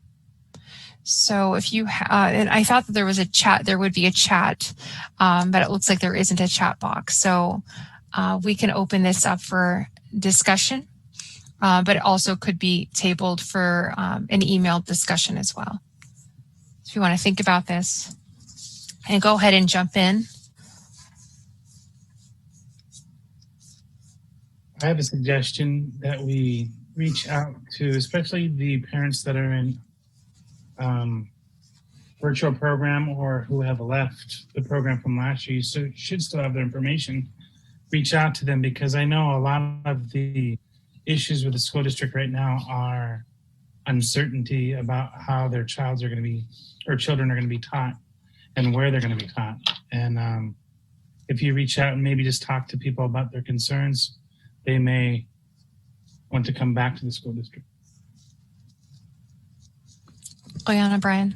So if you and I thought that there was a chat, there would be a chat, but it looks like there isn't a chat box. So we can open this up for discussion, but it also could be tabled for an emailed discussion as well. So if you want to think about this and go ahead and jump in. I have a suggestion that we reach out to, especially the parents that are in virtual program or who have left the program from last year. So should still have their information. Reach out to them, because I know a lot of the issues with the school district right now are uncertainty about how their children are going to be taught and where they're going to be taught. And if you reach out and maybe just talk to people about their concerns, they may want to come back to the school district. Oyana, Brian.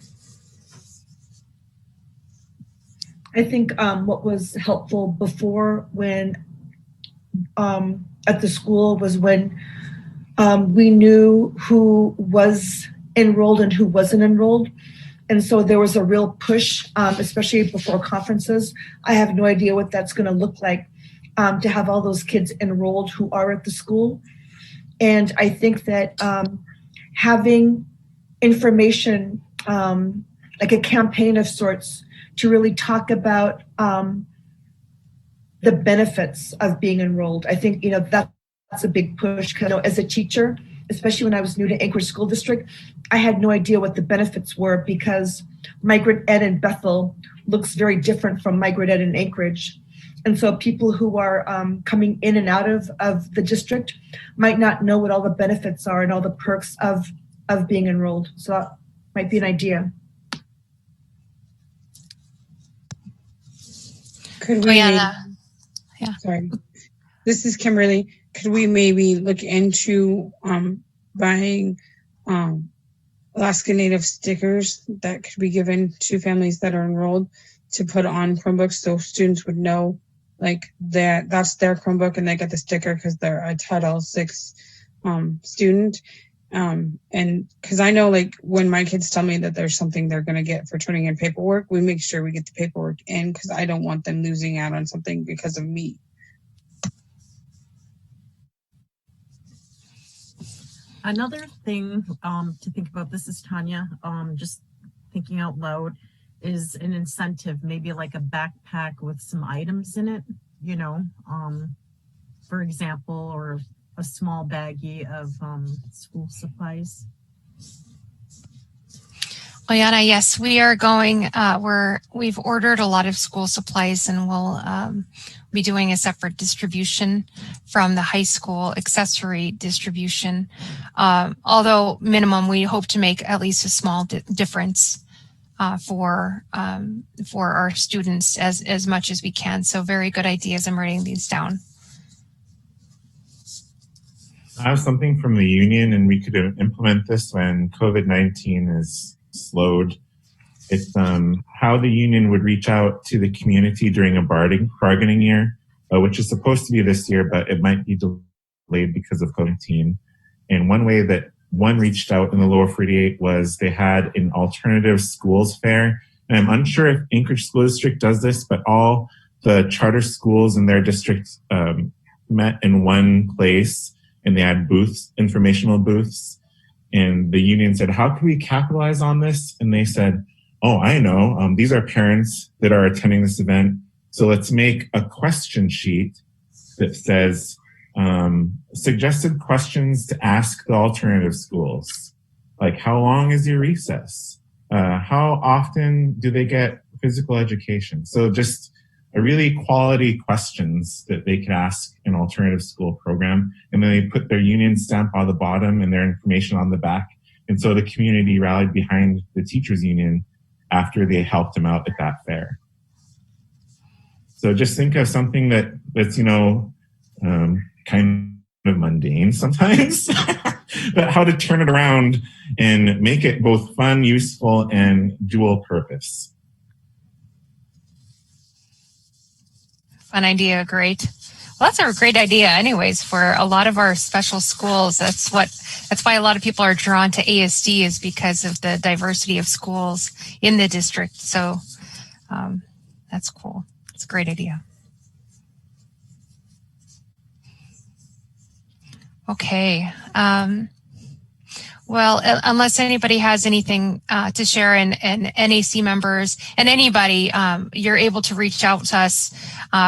I think what was helpful before when at the school was when we knew who was enrolled and who wasn't enrolled. And so there was a real push, especially before conferences. I have no idea what that's going to look like to have all those kids enrolled who are at the school. And I think that having information, like a campaign of sorts, to really talk about the benefits of being enrolled. I think, that's a big push. As a teacher, especially when I was new to Anchorage School District, I had no idea what the benefits were, because migrant ed in Bethel looks very different from migrant ed in Anchorage. And so people who are coming in and out of the district might not know what all the benefits are and all the perks of being enrolled. So that might be an idea. Could we Yeah. Sorry. This is Kimberly. Could we maybe look into buying Alaska Native stickers that could be given to families that are enrolled to put on Chromebooks so students would know like that's their Chromebook and they get the sticker because they're a Title VI student. And because I know like when my kids tell me that there's something they're going to get for turning in paperwork, we make sure we get the paperwork in because I don't want them losing out on something because of me. Another thing to think about, this is Tanya, just thinking out loud, is an incentive, maybe like a backpack with some items in it, you know, for example, or a small baggie of school supplies. Liana, yes, we are going, we've ordered a lot of school supplies and we'll be doing a separate distribution from the high school accessory distribution. Although minimum, we hope to make at least a small difference for our students as much as we can. So very good ideas. I'm writing these down. I have something from the union, and we could implement this when COVID-19 is slowed. It's how the union would reach out to the community during a bargaining year, which is supposed to be this year, but it might be delayed because of COVID-19. And one way that one reached out in the lower 48 was they had an alternative schools fair. And I'm unsure if Anchorage School District does this, but all the charter schools in their district met in one place, and they had booths, informational booths. And the union said, how can we capitalize on this? And they said, oh, I know, these are parents that are attending this event. So let's make a question sheet that says, suggested questions to ask the alternative schools. Like, how long is your recess? How often do they get physical education? So just a really quality questions that they could ask an alternative school program. And then they put their union stamp on the bottom and their information on the back. And so the community rallied behind the teachers union after they helped them out at that fair. So just think of something that's, you know, kind of mundane sometimes, but how to turn it around and make it both fun, useful, and dual purpose. Fun idea, great. Well, that's a great idea anyways for a lot of our special schools. That's why a lot of people are drawn to ASD, is because of the diversity of schools in the district. So that's cool. It's a great idea. Okay. Well, unless anybody has anything to share, and NAC members and anybody, you're able to reach out to us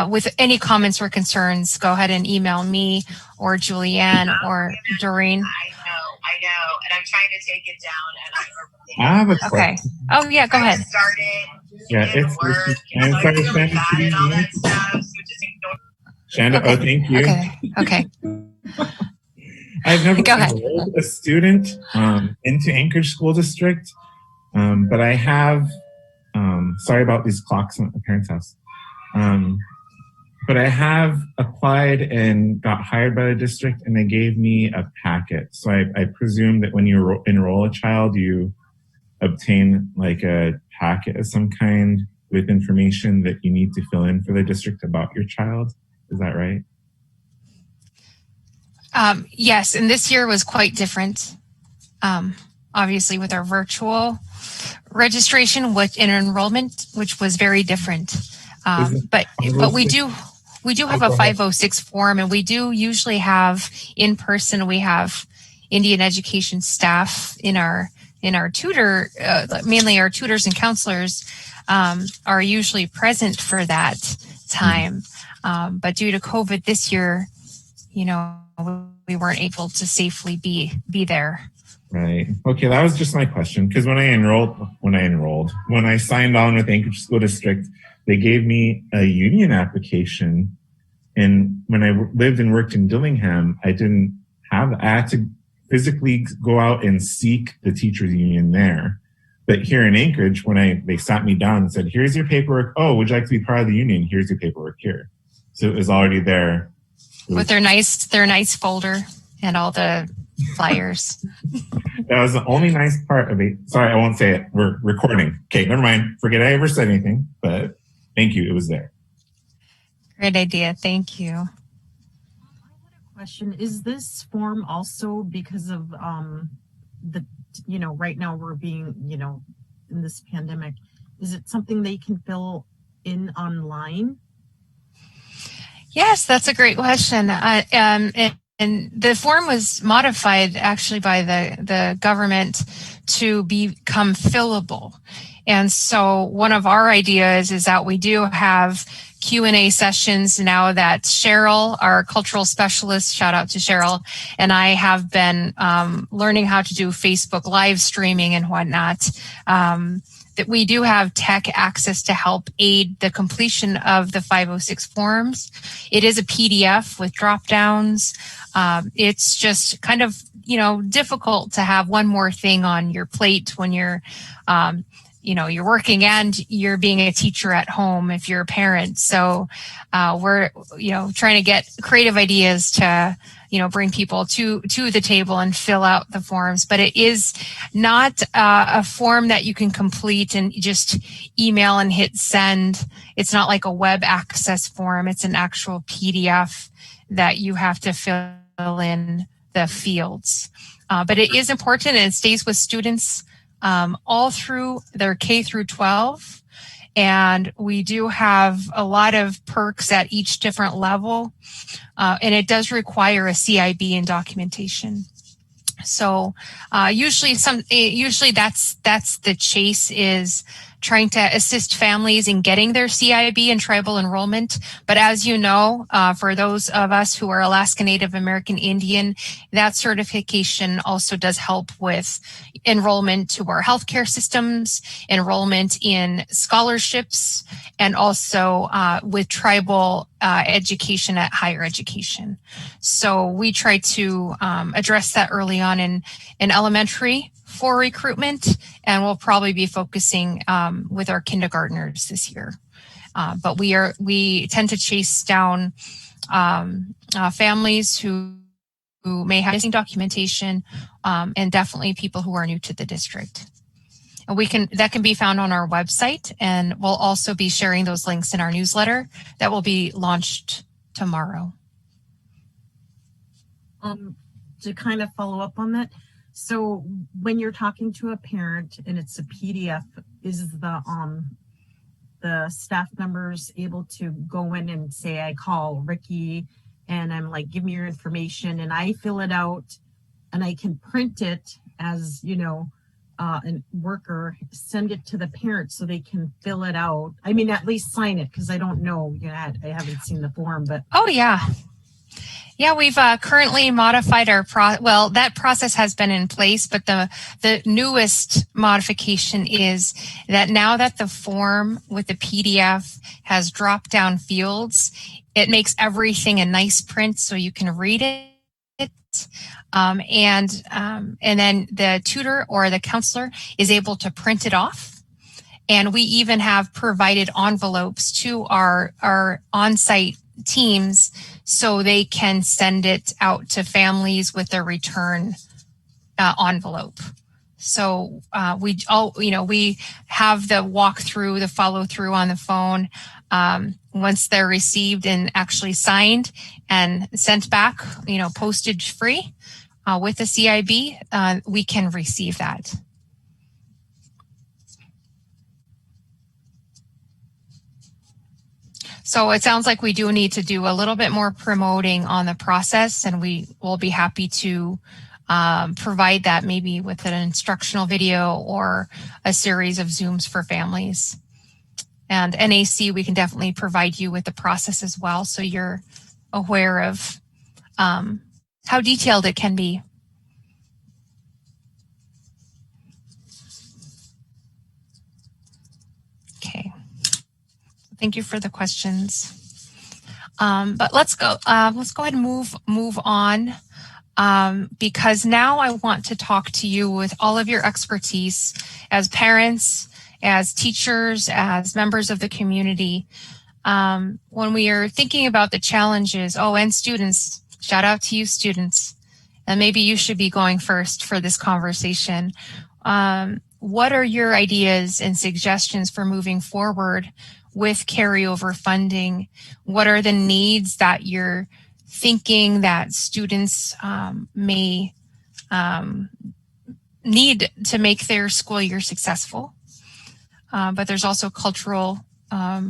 with any comments or concerns. Go ahead and email me or Julianne or Doreen. I know, and I'm trying to take it down. I have a question. Okay. Oh, yeah, go ahead. Yeah, it's Shanda. Oh, thank you. Okay. I've never enrolled a student into Anchorage School District, but I have, sorry about these clocks at my parents' house, but I have applied and got hired by the district, and they gave me a packet. So I presume that when you enroll a child, you obtain like a packet of some kind with information that you need to fill in for the district about your child. Is that right? Yes, and this year was quite different. Obviously, with our virtual registration and enrollment, which was very different. But we do have a 506 form, and we do usually have in person. We have Indian education staff in our tutor, mainly our tutors and counselors, are usually present for that time. But due to COVID this year, you know, we weren't able to safely be there. Right. Okay, that was just my question, because when I signed on with Anchorage School District, they gave me a union application, and when I lived and worked in Dillingham, I had to physically go out and seek the teachers union there. But here in Anchorage, when they sat me down and said, here's your paperwork. Oh, would you like to be part of the union? Here's your paperwork here. So it was already there. With their nice folder and all the flyers. That was the only nice part of it. Sorry, I won't say it. We're recording. Okay, never mind. Forget I ever said anything, but thank you. It was there. Great idea. Thank you. Question, is this form also because of right now we're being, in this pandemic, is it something they can fill in online? Yes, that's a great question. And the form was modified actually by the government to become fillable. And so one of our ideas is that we do have Q&A sessions now that Cheryl, our cultural specialist, shout out to Cheryl, and I have been learning how to do Facebook live streaming and whatnot. That we do have tech access to help aid the completion of the 506 forms. It is a PDF with drop downs. It's just kind of, difficult to have one more thing on your plate when you're, you're working and you're being a teacher at home if you're a parent. So we're, trying to get creative ideas to, bring people to the table and fill out the forms. But it is not a form that you can complete and just email and hit send. It's not like a web access form. It's an actual PDF that you have to fill in the fields. But it is important and it stays with students all through their K through 12. And we do have a lot of perks at each different level. And it does require a CIB and documentation. So usually that's the chase, is trying to assist families in getting their CIB and tribal enrollment. But as you know, for those of us who are Alaska Native American Indian, that certification also does help with enrollment to our healthcare systems, enrollment in scholarships, and also with tribal education at higher education. So we try to address that early on in elementary for recruitment, and we'll probably be focusing with our kindergartners this year. But we tend to chase down families who may have missing documentation, and definitely people who are new to the district. And that can be found on our website, and we'll also be sharing those links in our newsletter that will be launched tomorrow. To kind of follow up on that, so when you're talking to a parent and it's a PDF, is the staff members able to go in and say, I call Ricky and I'm like, give me your information, and I fill it out and I can print it as, a worker, send it to the parent so they can fill it out. I mean, at least sign it, because I don't know, I haven't seen the form, but. Oh, yeah. Yeah, we've currently modified that process has been in place, but the newest modification is that now that the form with the PDF has drop-down fields, it makes everything a nice print so you can read it. And then the tutor or the counselor is able to print it off. And we even have provided envelopes to our on-site teams so they can send it out to families with a return envelope. So we have the walkthrough, the follow through on the phone. Once they're received and actually signed and sent back, postage free with the CIB, we can receive that. So it sounds like we do need to do a little bit more promoting on the process, and we will be happy to provide that maybe with an instructional video or a series of Zooms for families. And NAC, we can definitely provide you with the process as well, so you're aware of how detailed it can be. Okay. Thank you for the questions. But let's go ahead and move on. because now I want to talk to you with all of your expertise as parents, as teachers, as members of the community. When we are thinking about the challenges, and students, shout out to you students, and maybe you should be going first for this conversation. What are your ideas and suggestions for moving forward with carryover funding? What are the needs that you're thinking that students may need to make their school year successful? But there's also cultural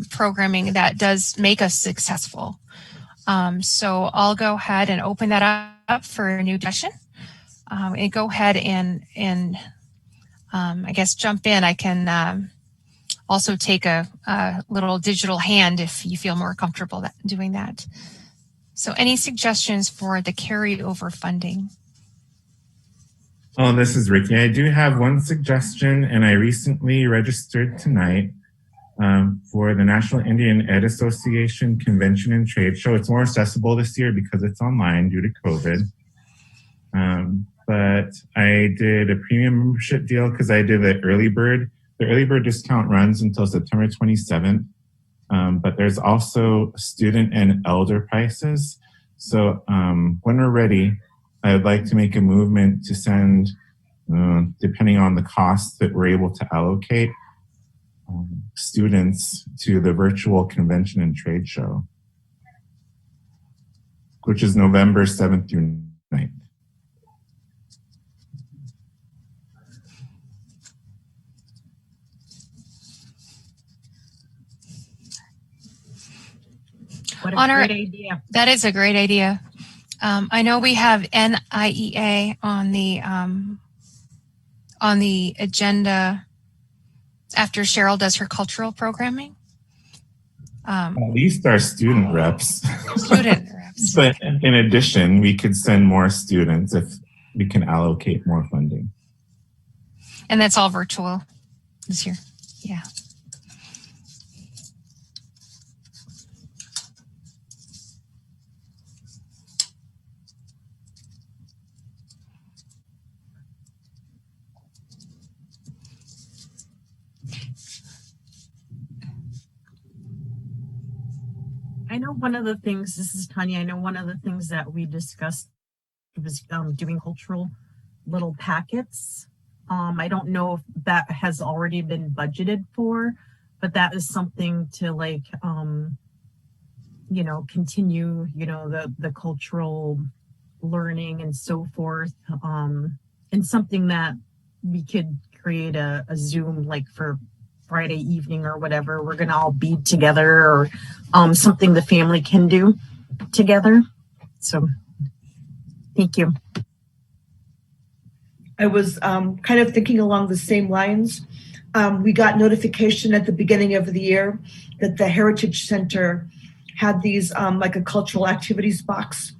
programming that does make us successful. So I'll go ahead and open that up for a new discussion. And go ahead and I guess jump in. I can also take a little digital hand if you feel more comfortable doing that. So any suggestions for the carryover funding? Oh, this is Ricky. I do have one suggestion, and I recently registered tonight for the National Indian Ed Association Convention and Trade Show. It's more accessible this year because it's online due to COVID. But I did a premium membership deal because I did the early bird. The early bird discount runs until September 27th. But there's also student and elder prices. So when we're ready, I'd like to make a movement to send, depending on the cost that we're able to allocate, students to the virtual convention and trade show, which is November 7th through 9th. What a great idea. That is a great idea. I know we have NIEA on the agenda after Cheryl does her cultural programming. At least our student reps. Student reps. But in addition, we could send more students if we can allocate more funding. And that's all virtual this year. Yeah. I know one of the things, this is Tanya, I know one of the things that we discussed was doing cultural little packets. I don't know if that has already been budgeted for, but that is something to continue, the cultural learning and so forth. And something that we could create a Zoom for Friday evening or whatever, we're going to all be together, or something the family can do together. So thank you. I was kind of thinking along the same lines. We got notification at the beginning of the year that the Heritage Center had these like a cultural activities box.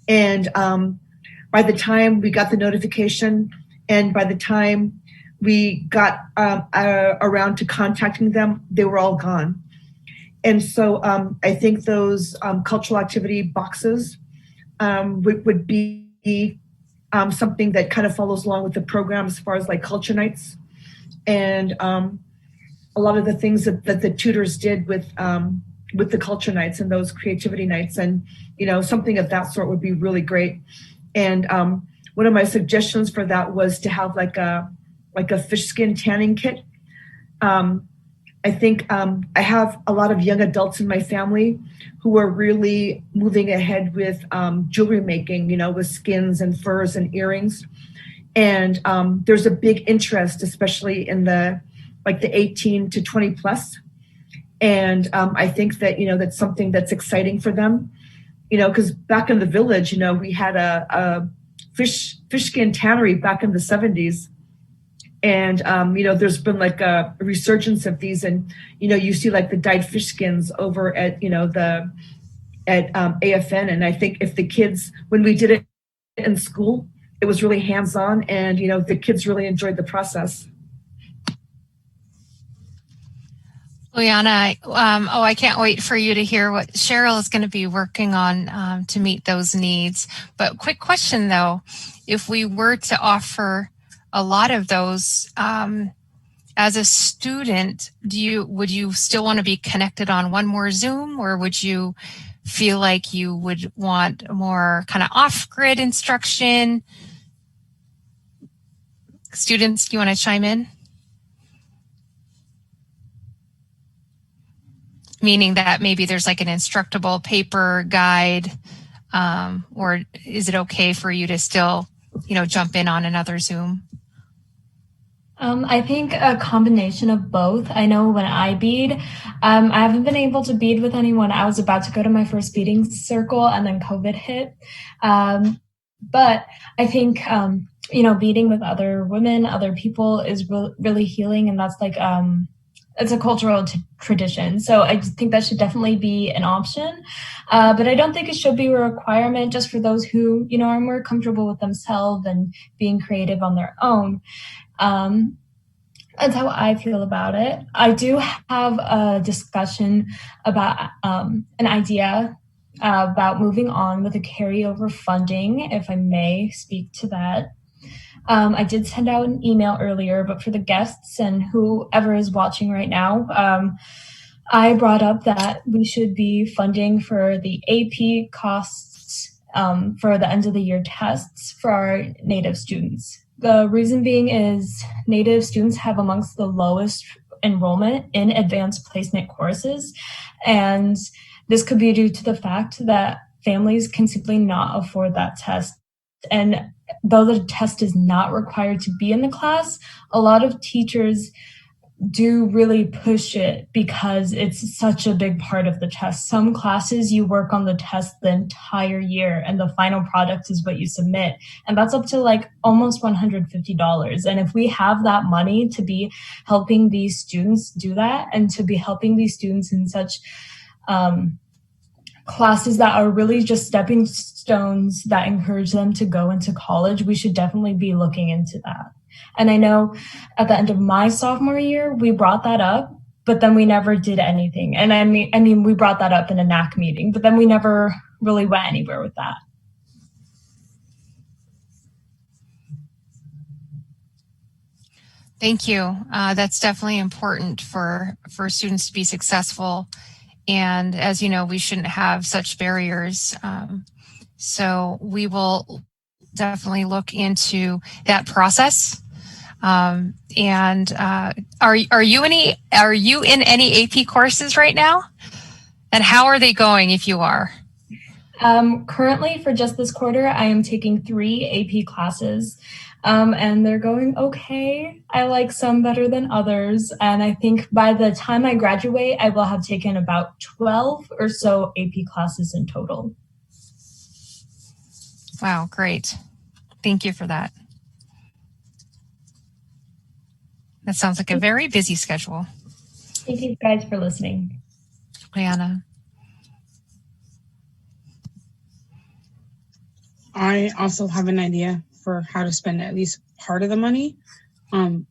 And by the time we got the notification and by the time we got around to contacting them, they were all gone. And so I think those cultural activity boxes would be something that kind of follows along with the program as far as culture nights and a lot of the things that the tutors did with the culture nights and those creativity nights, and something of that sort would be really great. And one of my suggestions for that was to have like a fish skin tanning kit. I think I have a lot of young adults in my family who are really moving ahead with jewelry making, with skins and furs and earrings. And there's a big interest, especially in the 18 to 20 plus. And I think that, that's something that's exciting for them, because back in the village, we had a fish skin tannery back in the 70s. And, there's been a resurgence of these, and, you see the dyed fish skins over at, at AFN. And I think if the kids, when we did it in school, it was really hands-on, and, the kids really enjoyed the process. Liana, I can't wait for you to hear what Cheryl is going to be working on to meet those needs. But quick question though, if we were to offer a lot of those as a student, would you still want to be connected on one more Zoom, or would you feel like you would want more kind of off-grid instruction? Students, do you want to chime in? Meaning that maybe there's like an instructable paper guide, or is it okay for you to still, jump in on another Zoom? I think a combination of both. I know when I bead, I haven't been able to bead with anyone. I was about to go to my first beading circle and then COVID hit. But I think, beading with other women, other people is really healing. And that's like, it's a cultural tradition. So I think that should definitely be an option. But I don't think it should be a requirement just for those who, are more comfortable with themselves and being creative on their own. That's how I feel about it. I do have a discussion about an idea about moving on with the carryover funding, if I may speak to that. I did send out an email earlier, but for the guests and whoever is watching right now, I brought up that we should be funding for the AP costs for the end of the year tests for our Native students. The reason being is Native students have amongst the lowest enrollment in advanced placement courses. And this could be due to the fact that families can simply not afford that test. And though the test is not required to be in the class, a lot of teachers do really push it because it's such a big part of the test. Some classes you work on the test the entire year and the final product is what you submit. And that's up to like almost $150. And if we have that money to be helping these students do that and to be helping these students in such classes that are really just stepping stones that encourage them to go into college, we should definitely be looking into that. And I know at the end of my sophomore year, we brought that up, but then we never did anything. And I mean, we brought that up in a NAC meeting, but then we never really went anywhere with that. Thank you. That's definitely important for students to be successful. And as you know, we shouldn't have such barriers. So we will definitely look into that process. Are you in any AP courses right now? And how are they going if you are? Currently, for just this quarter, I am taking 3 AP classes, and they're going okay. I like some better than others, and I think by the time I graduate, I will have taken about 12 or so AP classes in total. Wow, great. Thank you for that. That sounds like a very busy schedule. Thank you guys for listening. Liana. I also have an idea for how to spend at least part of the money.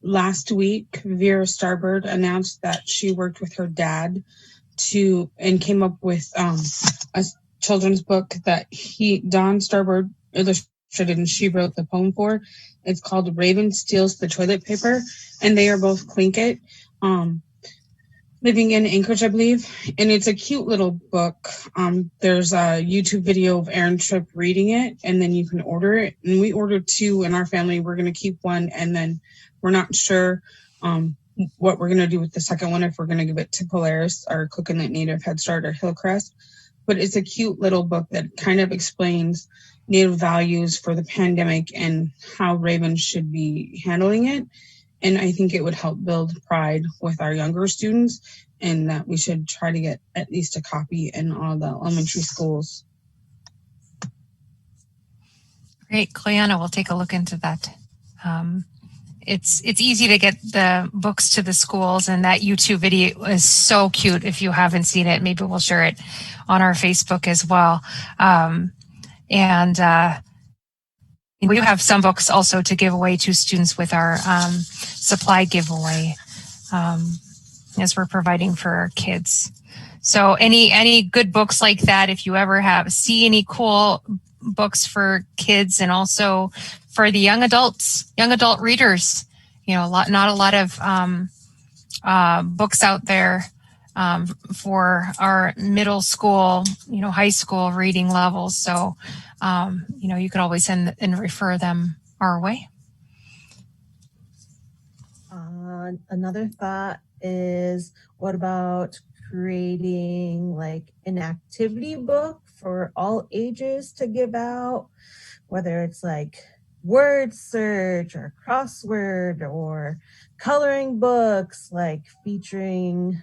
Last week, Vera Starbird announced that she worked with her dad and came up with a children's book that Don Starbird illustrated and she wrote the poem for. It's called Raven Steals the Toilet Paper, and they are both Tlingit, living in Anchorage, I believe. And it's a cute little book. There's a YouTube video of Aaron Tripp reading it, and then you can order it. And we ordered 2 in our family. We're going to keep 1, and then we're not sure what we're going to do with the second one, if we're going to give it to Polaris or Coconut Native Head Start or Hillcrest. But it's a cute little book that kind of explains Native values for the pandemic and how Ravens should be handling it. And I think it would help build pride with our younger students, and that we should try to get at least a copy in all the elementary schools. Great. Cleanna will take a look into that. It's easy to get the books to the schools, and that YouTube video is so cute. If you haven't seen it, maybe we'll share it on our Facebook as well. We have some books also to give away to students with our supply giveaway. as we're providing for our kids. So any good books like that, if you ever see any cool books for kids and also for the young adult readers, not a lot of books out there for our middle school, high school reading levels. So, you could always send and refer them our way. Another thought is, what about creating like an activity book for all ages to give out, whether it's like word search or crossword or coloring books, like featuring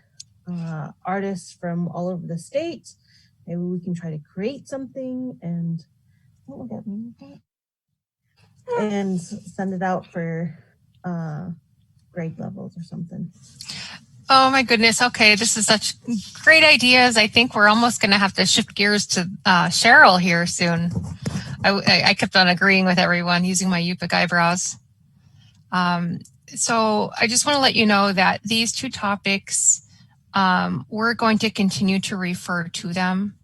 artists from all over the state. Maybe we can try to create something and send it out for grade levels or something. Oh my goodness. Okay. This is such great ideas. I think we're almost going to have to shift gears to Cheryl here soon. I kept on agreeing with everyone using my Yupik eyebrows. So I just want to let you know that these two topics, we're going to continue to refer to them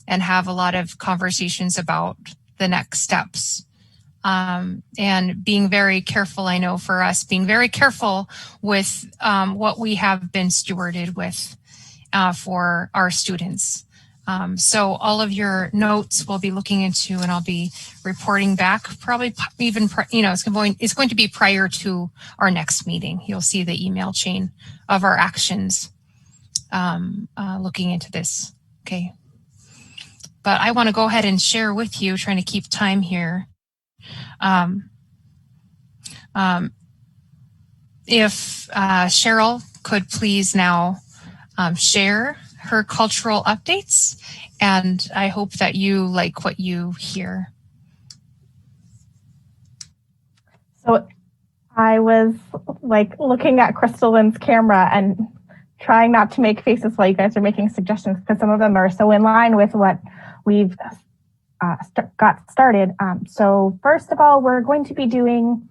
and have a lot of conversations about the next steps. And being very careful, I know for us, being very careful with what we have been stewarded with for our students. So all of your notes we'll be looking into, and I'll be reporting back probably even, it's going to be prior to our next meeting. You'll see the email chain of our actions looking into this. Okay. But I want to go ahead and share with you, trying to keep time here. If Cheryl could please now share her cultural updates, and I hope that you like what you hear. So I was like looking at Crystal Lynn's camera and trying not to make faces while you guys are making suggestions, because some of them are so in line with what we've got started. So first of all, we're going to be doing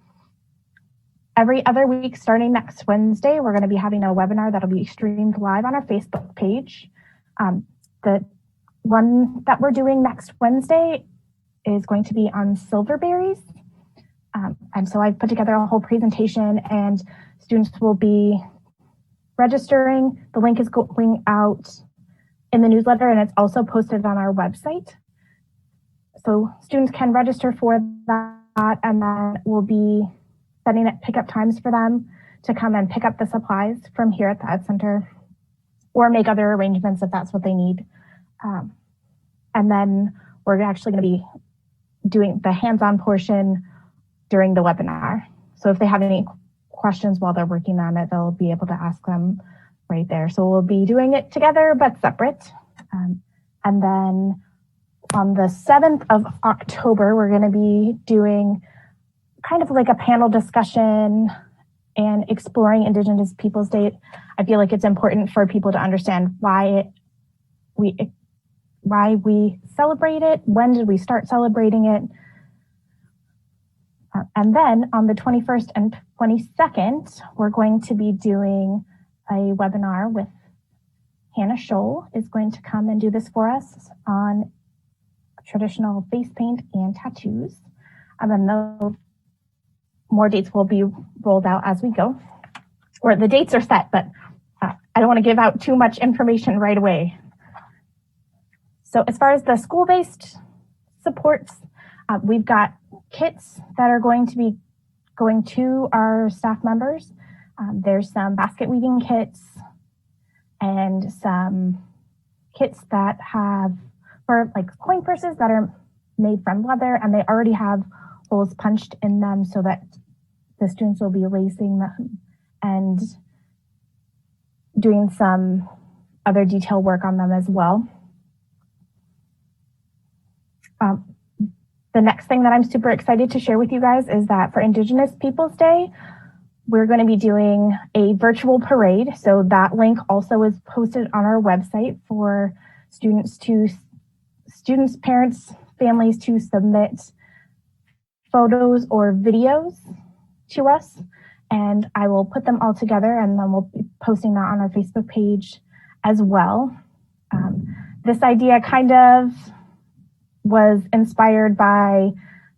every other week starting next Wednesday. We're going to be having a webinar that'll be streamed live on our Facebook page. The one that we're doing next Wednesday is going to be on silverberries. And so I've put together a whole presentation, and students will be registering. The link is going out in the newsletter, and it's also posted on our website. So students can register for that, and then we'll be setting up pickup times for them to come and pick up the supplies from here at the Ed Center, or make other arrangements if that's what they need. And then we're actually going to be doing the hands-on portion during the webinar. So if they have any questions while they're working on it, they'll be able to ask them right there. So we'll be doing it together but separate. And then on the 7th of October, we're going to be doing kind of like a panel discussion and exploring Indigenous Peoples Day. I feel like it's important for people to understand why we celebrate it, when did we start celebrating it. And then on the 21st and 22nd, we're going to be doing a webinar with Hannah Scholl is going to come and do this for us on traditional face paint and tattoos. And then more dates will be rolled out as we go. Or the dates are set, but I don't want to give out too much information right away. So as far as the school-based supports, we've got kits that are going to be going to our staff members. There's some basket weaving kits and some kits that have for like coin purses that are made from leather, and they already have holes punched in them so that the students will be lacing them and doing some other detail work on them as well. The next thing that I'm super excited to share with you guys is that for Indigenous Peoples Day, we're going to be doing a virtual parade. So that link also is posted on our website for students, parents, families to submit photos or videos to us. And I will put them all together and then we'll be posting that on our Facebook page as well. This idea kind of was inspired by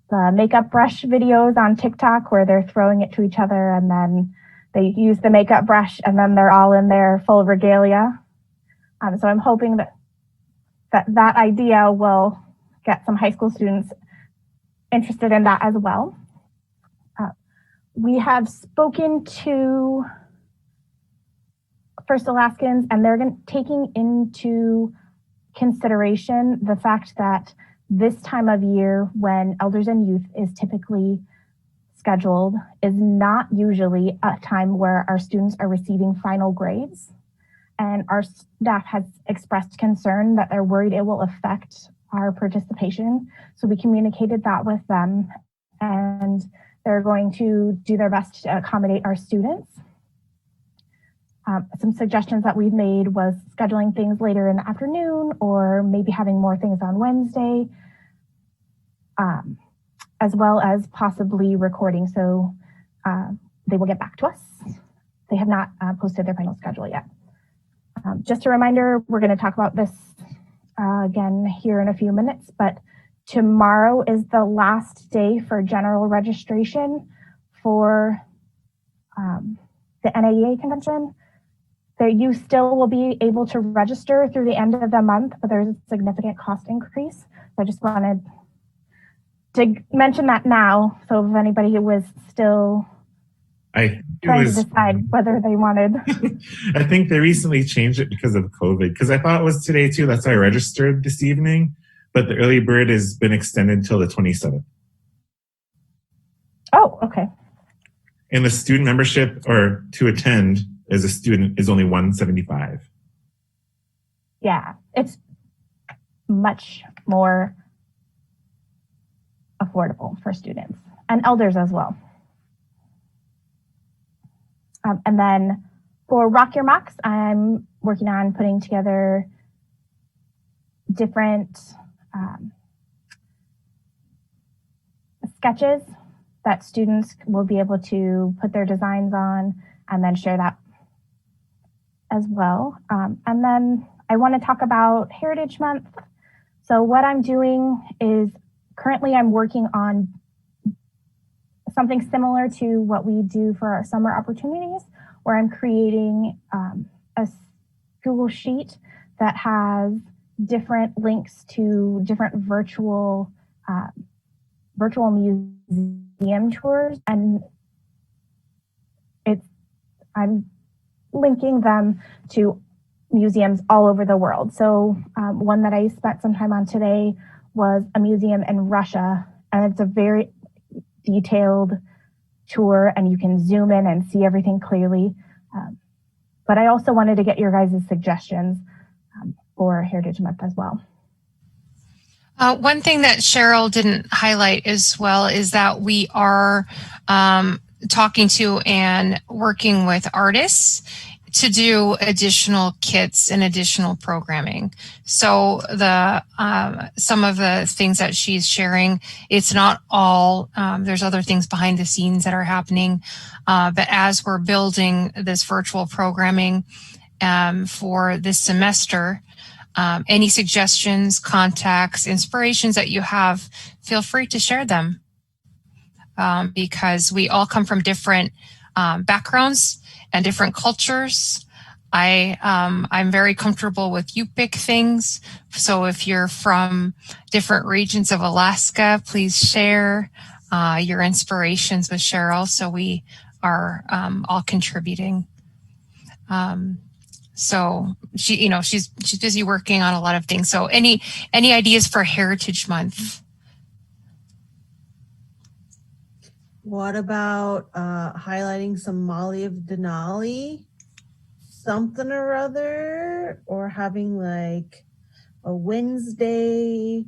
the makeup brush videos on TikTok where they're throwing it to each other and then they use the makeup brush and then they're all in their full regalia. So I'm hoping that idea will get some high school students interested in that as well. We have spoken to First Alaskans and they're taking into consideration the fact that this time of year when elders and youth is typically scheduled is not usually a time where our students are receiving final grades. And our staff has expressed concern that they're worried it will affect our participation. So we communicated that with them and they're going to do their best to accommodate our students. Some suggestions that we've made was scheduling things later in the afternoon or maybe having more things on Wednesday, as well as possibly recording. So they will get back to us. They have not posted their final schedule yet. Just a reminder, we're going to talk about this again here in a few minutes, but tomorrow is the last day for general registration for the NAEA convention. You still will be able to register through the end of the month, but there's a significant cost increase. So I just wanted to mention that now. So if anybody who was still trying to decide whether they wanted. I think they recently changed it because of COVID, because I thought it was today too. That's why I registered this evening, but the early bird has been extended till the 27th. Oh, okay. And the student membership or to attend as a student is only $175. Yeah, it's much more affordable for students and elders as well. And then for Rock Your Mocks, I'm working on putting together different sketches that students will be able to put their designs on and then share that as well. And then I want to talk about Heritage Month. So what I'm doing is currently I'm working on something similar to what we do for our summer opportunities, where I'm creating a Google Sheet that has different links to different virtual museum tours, and I'm linking them to museums all over the world. So one that I spent some time on today was a museum in Russia, and it's a very detailed tour and you can zoom in and see everything clearly. But I also wanted to get your guys' suggestions for Heritage Month as well. One thing that Cheryl didn't highlight as well is that we are talking to and working with artists to do additional kits and additional programming. So the some of the things that she's sharing, it's not all, there's other things behind the scenes that are happening. But as we're building this virtual programming for this semester, any suggestions, contacts, inspirations that you have, feel free to share them. Because we all come from different backgrounds and different cultures. I'm very comfortable with Yupik things. So if you're from different regions of Alaska, please share your inspirations with Cheryl. So we are all contributing. So she's busy working on a lot of things. So any ideas for Heritage Month? What about highlighting some Molly of Denali, something or other, or having like a Wednesday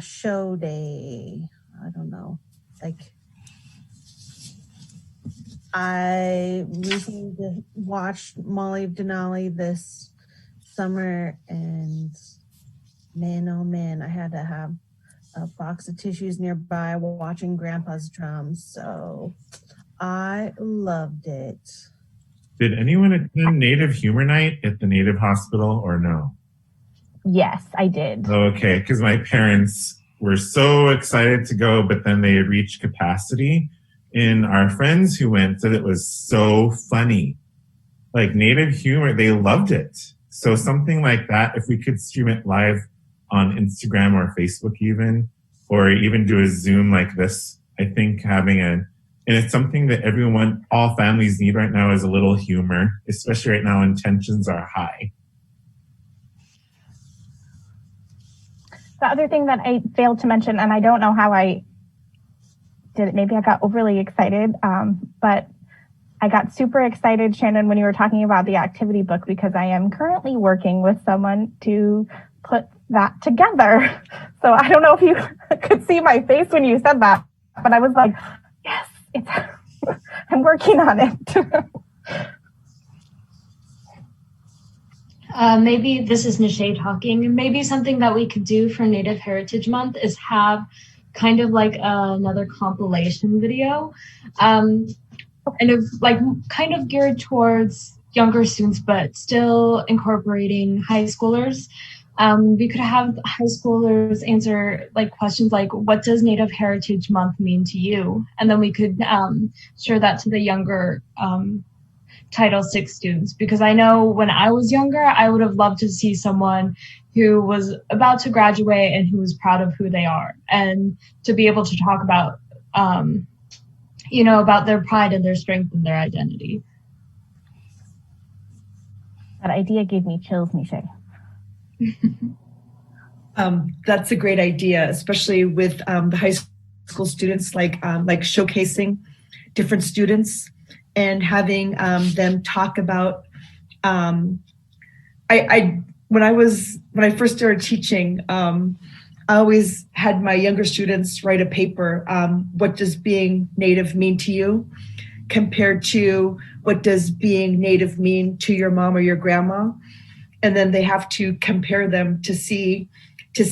show day? I don't know. Like, I recently watched Molly of Denali this summer, and man, oh man, I had to have a box of tissues nearby watching Grandpa's drums. So I loved it. Did anyone attend Native Humor Night at the Native Hospital or no? Yes, I did. Okay, because my parents were so excited to go, but then they reached capacity. And our friends who went said it was so funny. Like Native humor, they loved it. So something like that, if we could stream it live on Instagram or Facebook even, or even do a Zoom like this, I think and it's something that all families need right now is a little humor, especially right now when tensions are high. The other thing that I failed to mention, and I don't know how I did it, maybe I got overly excited, but I got super excited, Shannon, when you were talking about the activity book, because I am currently working with someone to put that together. So I don't know if you could see my face when you said that, but I was like, yes, I'm working on it. Maybe this is Nishay talking. Maybe something that we could do for Native Heritage Month is have kind of like another compilation video, and kind of geared towards younger students, but still incorporating high schoolers. We could have high schoolers answer like questions like, what does Native Heritage Month mean to you? And then we could share that to the younger Title VI students, because I know when I was younger, I would have loved to see someone who was about to graduate and who was proud of who they are, and to be able to talk about, about their pride and their strength and their identity. That idea gave me chills, Nisha. That's a great idea, especially with the high school students, like showcasing different students and having them talk about. When I first started teaching, I always had my younger students write a paper. What does being Native mean to you, compared to what does being Native mean to your mom or your grandma? And then they have to compare them to see, and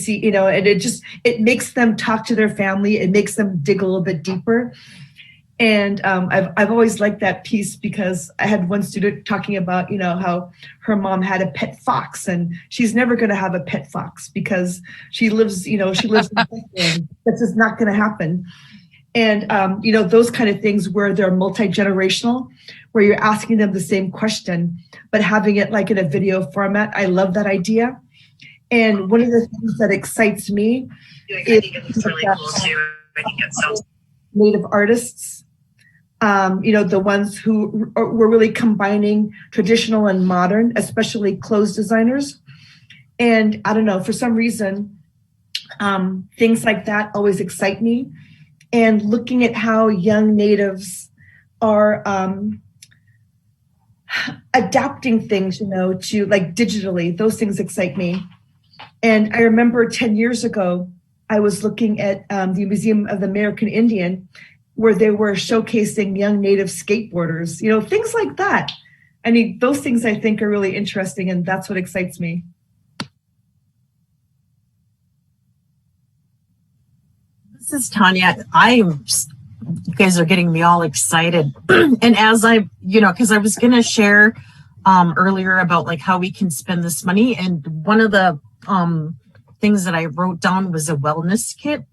it makes them talk to their family. It makes them dig a little bit deeper. And I've always liked that piece, because I had one student talking about, how her mom had a pet fox, and she's never going to have a pet fox because she lives in Bethlehem. That's just not going to happen. And, those kind of things where they're multi-generational, where you're asking them the same question, but having it like in a video format. I love that idea. And one of the things that excites me is really cool too. I think it's Native artists, the ones who were really combining traditional and modern, especially clothes designers. And I don't know, for some reason, things like that always excite me. And looking at how young Natives are adapting things, to like digitally, those things excite me. And I remember 10 years ago, I was looking at the Museum of the American Indian, where they were showcasing young Native skateboarders, things like that. I mean, those things I think are really interesting, and that's what excites me. This is Tanya. You guys are getting me all excited. And as because I was going to share earlier about like how we can spend this money. And one of the things that I wrote down was a wellness kit.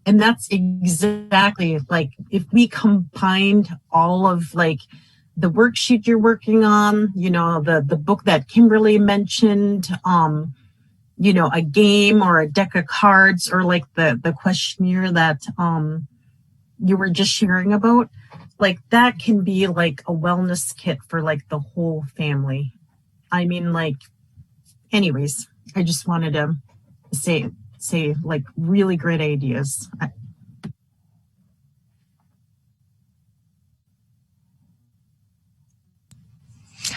And that's exactly like if we combined all of like the worksheet you're working on, the book that Kimberly mentioned, a game or a deck of cards, or like the questionnaire that you were just sharing about, like that can be like a wellness kit for like the whole family. I mean, like, anyways, I just wanted to say like really great ideas.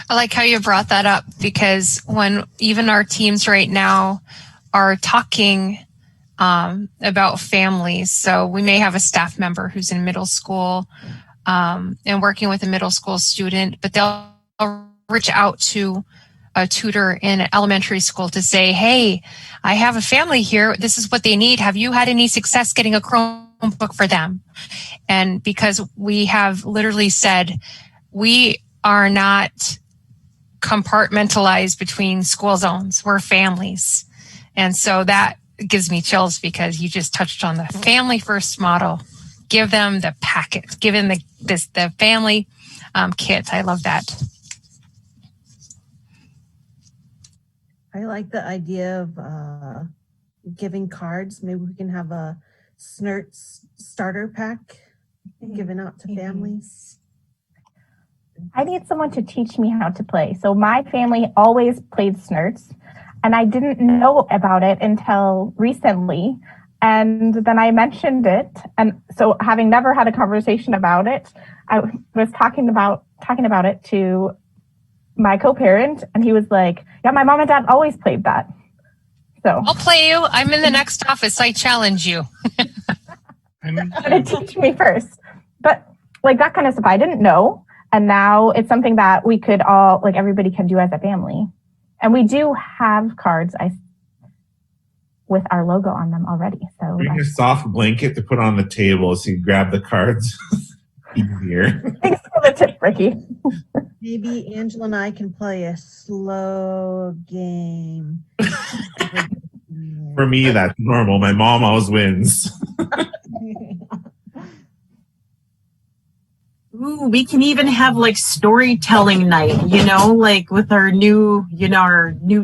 I like how you brought that up, because when even our teams right now are talking about families, so we may have a staff member who's in middle school and working with a middle school student, but they'll reach out to a tutor in elementary school to say, hey, I have a family here. This is what they need. Have you had any success getting a Chromebook for them? And because we have literally said, we are not compartmentalized between school zones. We're families. And so that gives me chills because you just touched on the family first model. Give them the packet, give them the family kit. I love that. I like the idea of giving cards. Maybe we can have a SNRTS starter pack given out to families. I need someone to teach me how to play. So my family always played SNRTS, and I didn't know about it until recently. And then I mentioned it. And so having never had a conversation about it, I was talking about it to my co-parent, and he was like, yeah, my mom and dad always played that. So I'll play you. I'm in the next office. I challenge you. to teach me first. But like that kind of stuff I didn't know. And now it's something that we could all, like everybody can do as a family. And we do have cards with our logo on them already. So bring a soft blanket to put on the table so you grab the cards easier. Thanks for the tip, Ricky. Maybe Angela and I can play a slow game. For me, that's normal. My mom always wins. Ooh, we can even have like storytelling night, like with our new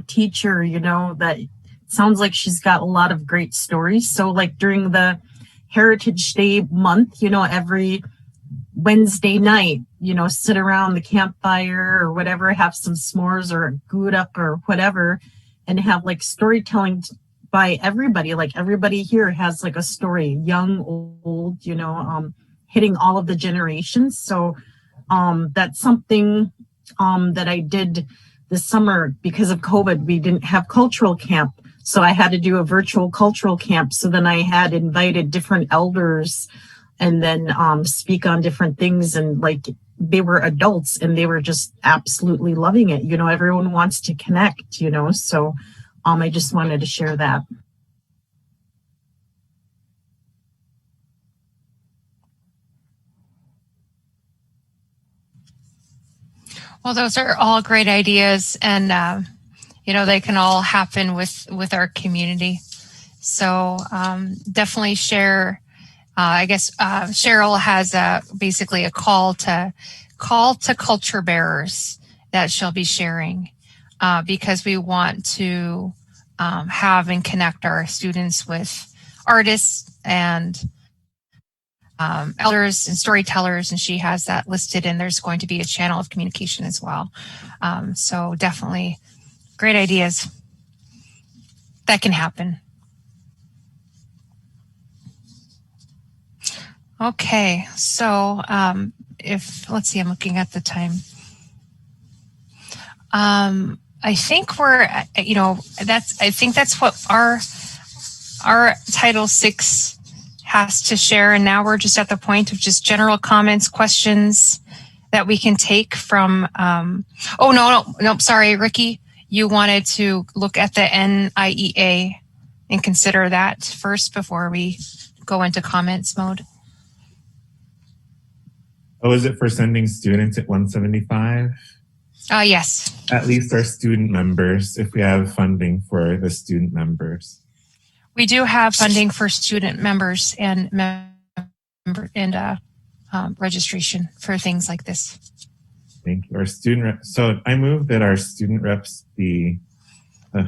teacher, that sounds like she's got a lot of great stories. So like during the Heritage Day month, every Wednesday night, sit around the campfire or whatever, have some s'mores or a good up or whatever, and have like storytelling by everybody. Like everybody here has like a story, young, old, hitting all of the generations. So that's something that I did this summer. Because of COVID, we didn't have cultural camp. So I had to do a virtual cultural camp. So then I had invited different elders and then speak on different things. And like they were adults and they were just absolutely loving it. Everyone wants to connect, so I just wanted to share that. Well, those are all great ideas, and they can all happen with our community. So definitely share. I guess Cheryl has basically a call to culture bearers that she'll be sharing because we want to have and connect our students with artists and elders and storytellers, and she has that listed, and there's going to be a channel of communication as well. So definitely great ideas that can happen. Okay, so let's see, I'm looking at the time. I think we're, I think that's what our Title VI has to share. And now we're just at the point of just general comments, questions that we can take from, sorry, Ricky, you wanted to look at the NIEA and consider that first before we go into comments mode. Oh, is it for sending students at 175? Yes. At least our student members, if we have funding for the student members. We do have funding for student members and registration for things like this. Thank you. Our student rep. So I move that our student reps be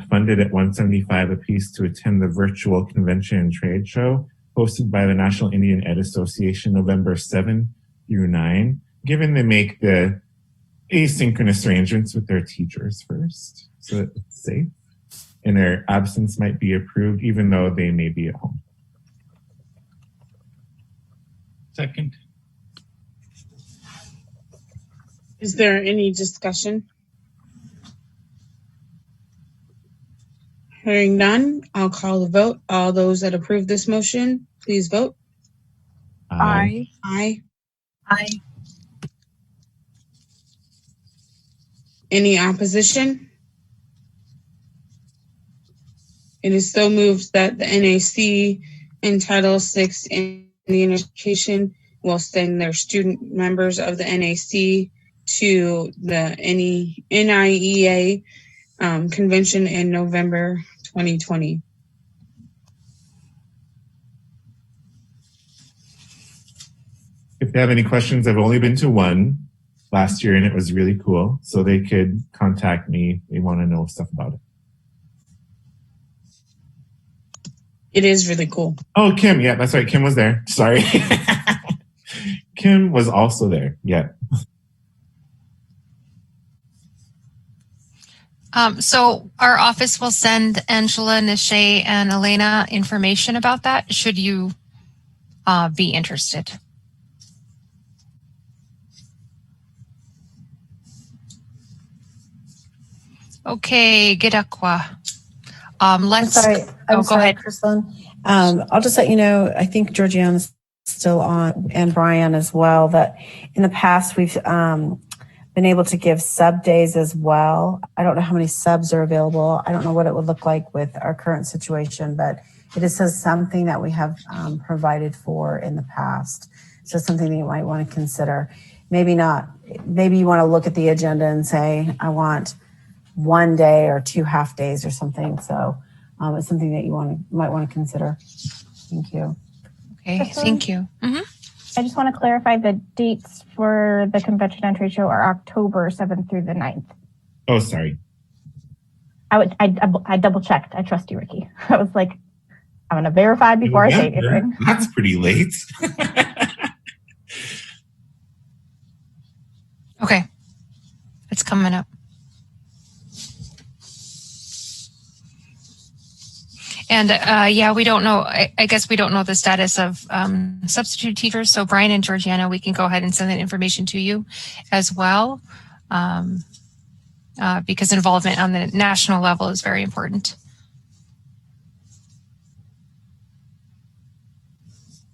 funded at 175 apiece to attend the virtual convention and trade show hosted by the National Indian Ed Association November 7 through 9, given they make the asynchronous arrangements with their teachers first so that it's safe. And their absence might be approved even though they may be at home. Second. Is there any discussion? Hearing none, I'll call the vote. All those that approve this motion, please vote. Aye. Aye. Aye. Any opposition? It is so moved that the NAC and Title VI Indian Education will send their student members of the NAC to the NIEA convention in November 2020. If they have any questions, I've only been to one last year and it was really cool. So they could contact me. They want to know stuff about it. It is really cool. Oh, Kim. Yeah, that's right. Kim was there. Sorry. Kim was also there. Yeah. So our office will send Angela, Nishay, and Elena information about that should you be interested. Okay, Gidakwa. I'm sorry, go ahead. Kristlyn. I'll just let you know, I think Georgiana's still on, and Brian as well, that in the past we've been able to give sub days as well. I don't know how many subs are available. I don't know what it would look like with our current situation, but it is something that we have provided for in the past. So something that you might want to consider. Maybe not, maybe you want to look at the agenda and say, I want 1 day or 2 half days or something. So it's something that you might want to consider. Thank you. Okay, thank you. Mm-hmm. I just want to clarify the dates for the convention and trade show are October 7th through the 9th. Oh, sorry. I double checked. I trust you, Ricky. I was like, I'm going to verify before I say anything. That's pretty late. Okay, it's coming up. And yeah, we don't know, I guess we don't know the status of substitute teachers. So Brian and Georgiana, we can go ahead and send that information to you as well, because involvement on the national level is very important.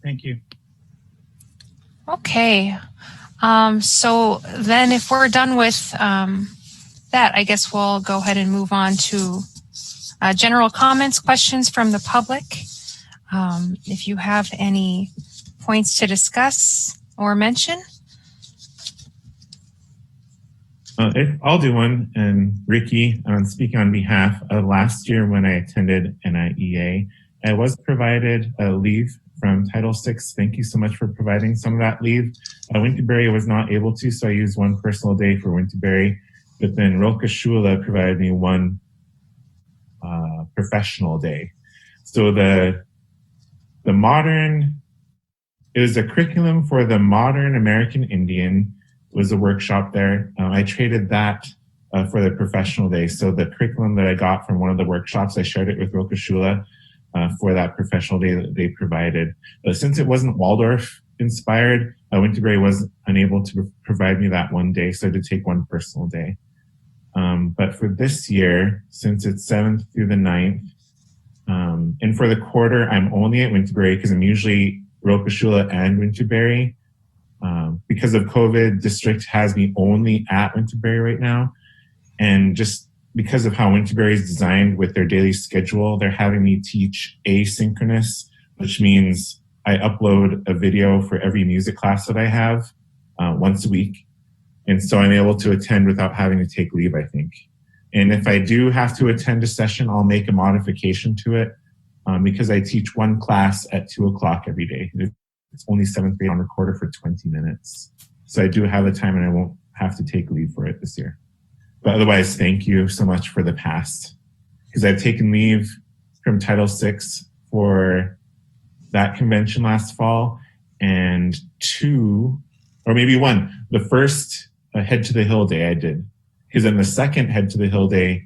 Thank you. Okay. So then if we're done with that, I guess we'll go ahead and move on to general comments, questions from the public. If you have any points to discuss or mention. I'll do one. And Ricky, speaking on behalf of last year when I attended NIEA, I was provided a leave from Title VI. Thank you so much for providing some of that leave. Winterberry was not able to, so I used one personal day for Winterberry. But then Roka Shula provided me one professional day. So it was a curriculum for the modern American Indian. It was a workshop there. I traded that for the professional day. So the curriculum that I got from one of the workshops, I shared it with Roka Shula for that professional day that they provided. But since it wasn't Waldorf inspired, Winterberry was unable to provide me that one day. So I had to take one personal day. But for this year, since it's 7th through the 9th, and for the quarter, I'm only at Winterberry because I'm usually Roka Shula and Winterberry. Because of COVID, district has me only at Winterberry right now. And just because of how Winterberry is designed with their daily schedule, they're having me teach asynchronous, which means I upload a video for every music class that I have once a week. And so I'm able to attend without having to take leave, I think. And if I do have to attend a session, I'll make a modification to it because I teach one class at 2:00 every day. It's only 7th grade on recorder for 20 minutes. So I do have the time and I won't have to take leave for it this year. But otherwise, thank you so much for the past. Because I've taken leave from Title VI for that convention last fall, and 2, or maybe 1. The first Head to the Hill day I did. Because then the second Head to the Hill day,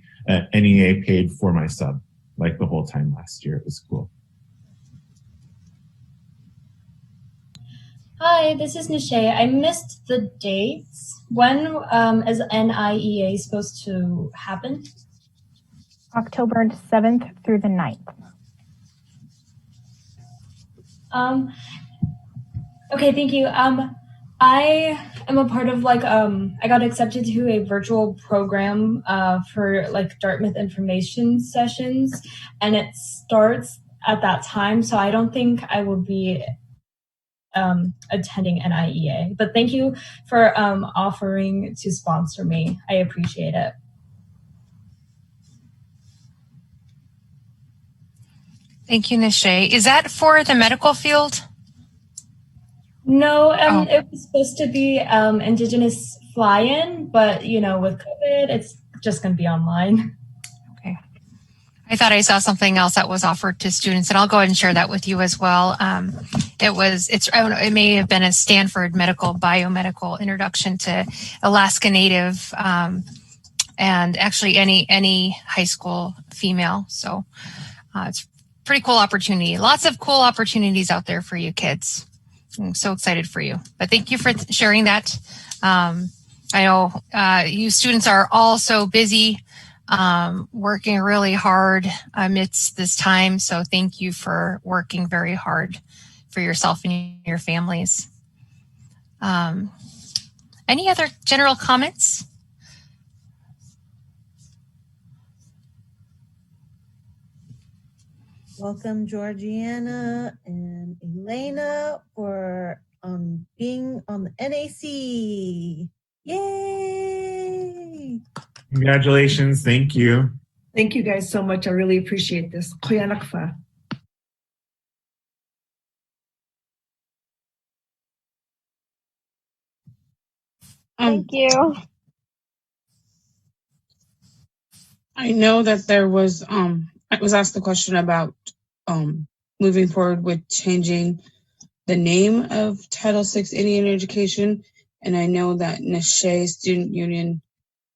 NEA paid for my sub, like the whole time last year. It was cool. Hi, this is Nishay. I missed the dates. When is NIEA supposed to happen? October 7th through the 9th. Okay, thank you. I am a part of I got accepted to a virtual program for Dartmouth information sessions, and it starts at that time. So I don't think I will be attending NIEA. But thank you for offering to sponsor me. I appreciate it. Thank you, Nishay. Is that for the medical field? No, it was supposed to be Indigenous fly-in, but with COVID, it's just going to be online. Okay. I thought I saw something else that was offered to students, and I'll go ahead and share that with you as well. It may have been a Stanford biomedical introduction to Alaska Native, and actually any high school female. So it's a pretty cool opportunity. Lots of cool opportunities out there for you kids. I'm so excited for you. But thank you for sharing that. I know you students are all so busy, working really hard amidst this time. So thank you for working very hard for yourself and your families. Any other general comments? Welcome, Georgiana and Elena, for being on the NAC. Yay! Congratulations. Thank you. Thank you guys so much. I really appreciate this. Kuyanakfa. Thank you. I know that there was I was asked the question about moving forward with changing the name of Title VI Indian Education, and I know that Nishay Student Union,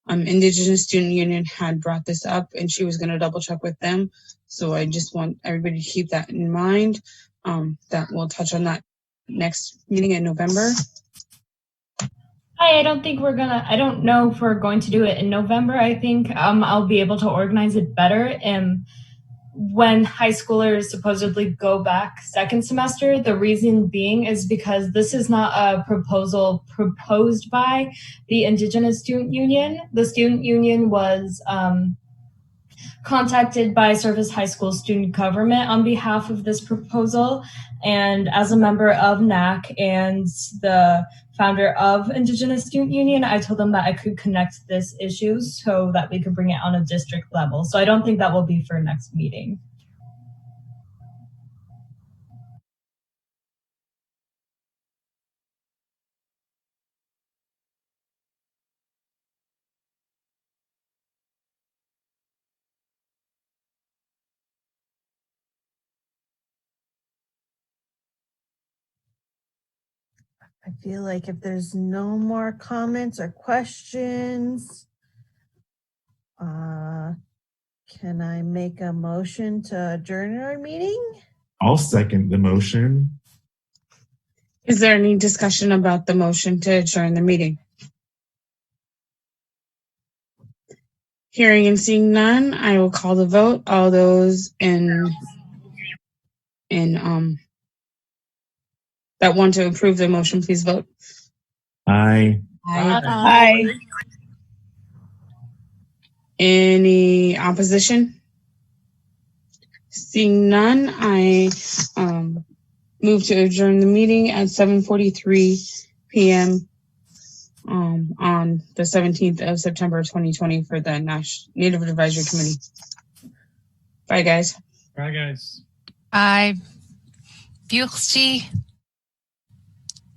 Indigenous Student Union, had brought this up, and she was going to double check with them. So I just want everybody to keep that in mind. That we'll touch on that next meeting in November. I don't know if we're going to do it in November. I think I'll be able to organize it better. When high schoolers supposedly go back second semester, the reason being is because this is not a proposal proposed by the Indigenous Student Union. The student union was contacted by Service High School Student Government on behalf of this proposal. And as a member of NAC and the founder of Indigenous Student Union, I told them that I could connect this issue so that we could bring it on a district level. So I don't think that will be for next meeting. I feel like if there's no more comments or questions, can I make a motion to adjourn our meeting? I'll second the motion. Is there any discussion about the motion to adjourn the meeting? Hearing and seeing none, I will call the vote. All those that want to approve the motion, please vote. Aye. Aye. Any opposition? Seeing none, I move to adjourn the meeting at 7:43 p.m. On the 17th of September 2020 for the Native Advisory Committee. Bye, guys. Bye, guys. Bye. Buchsi.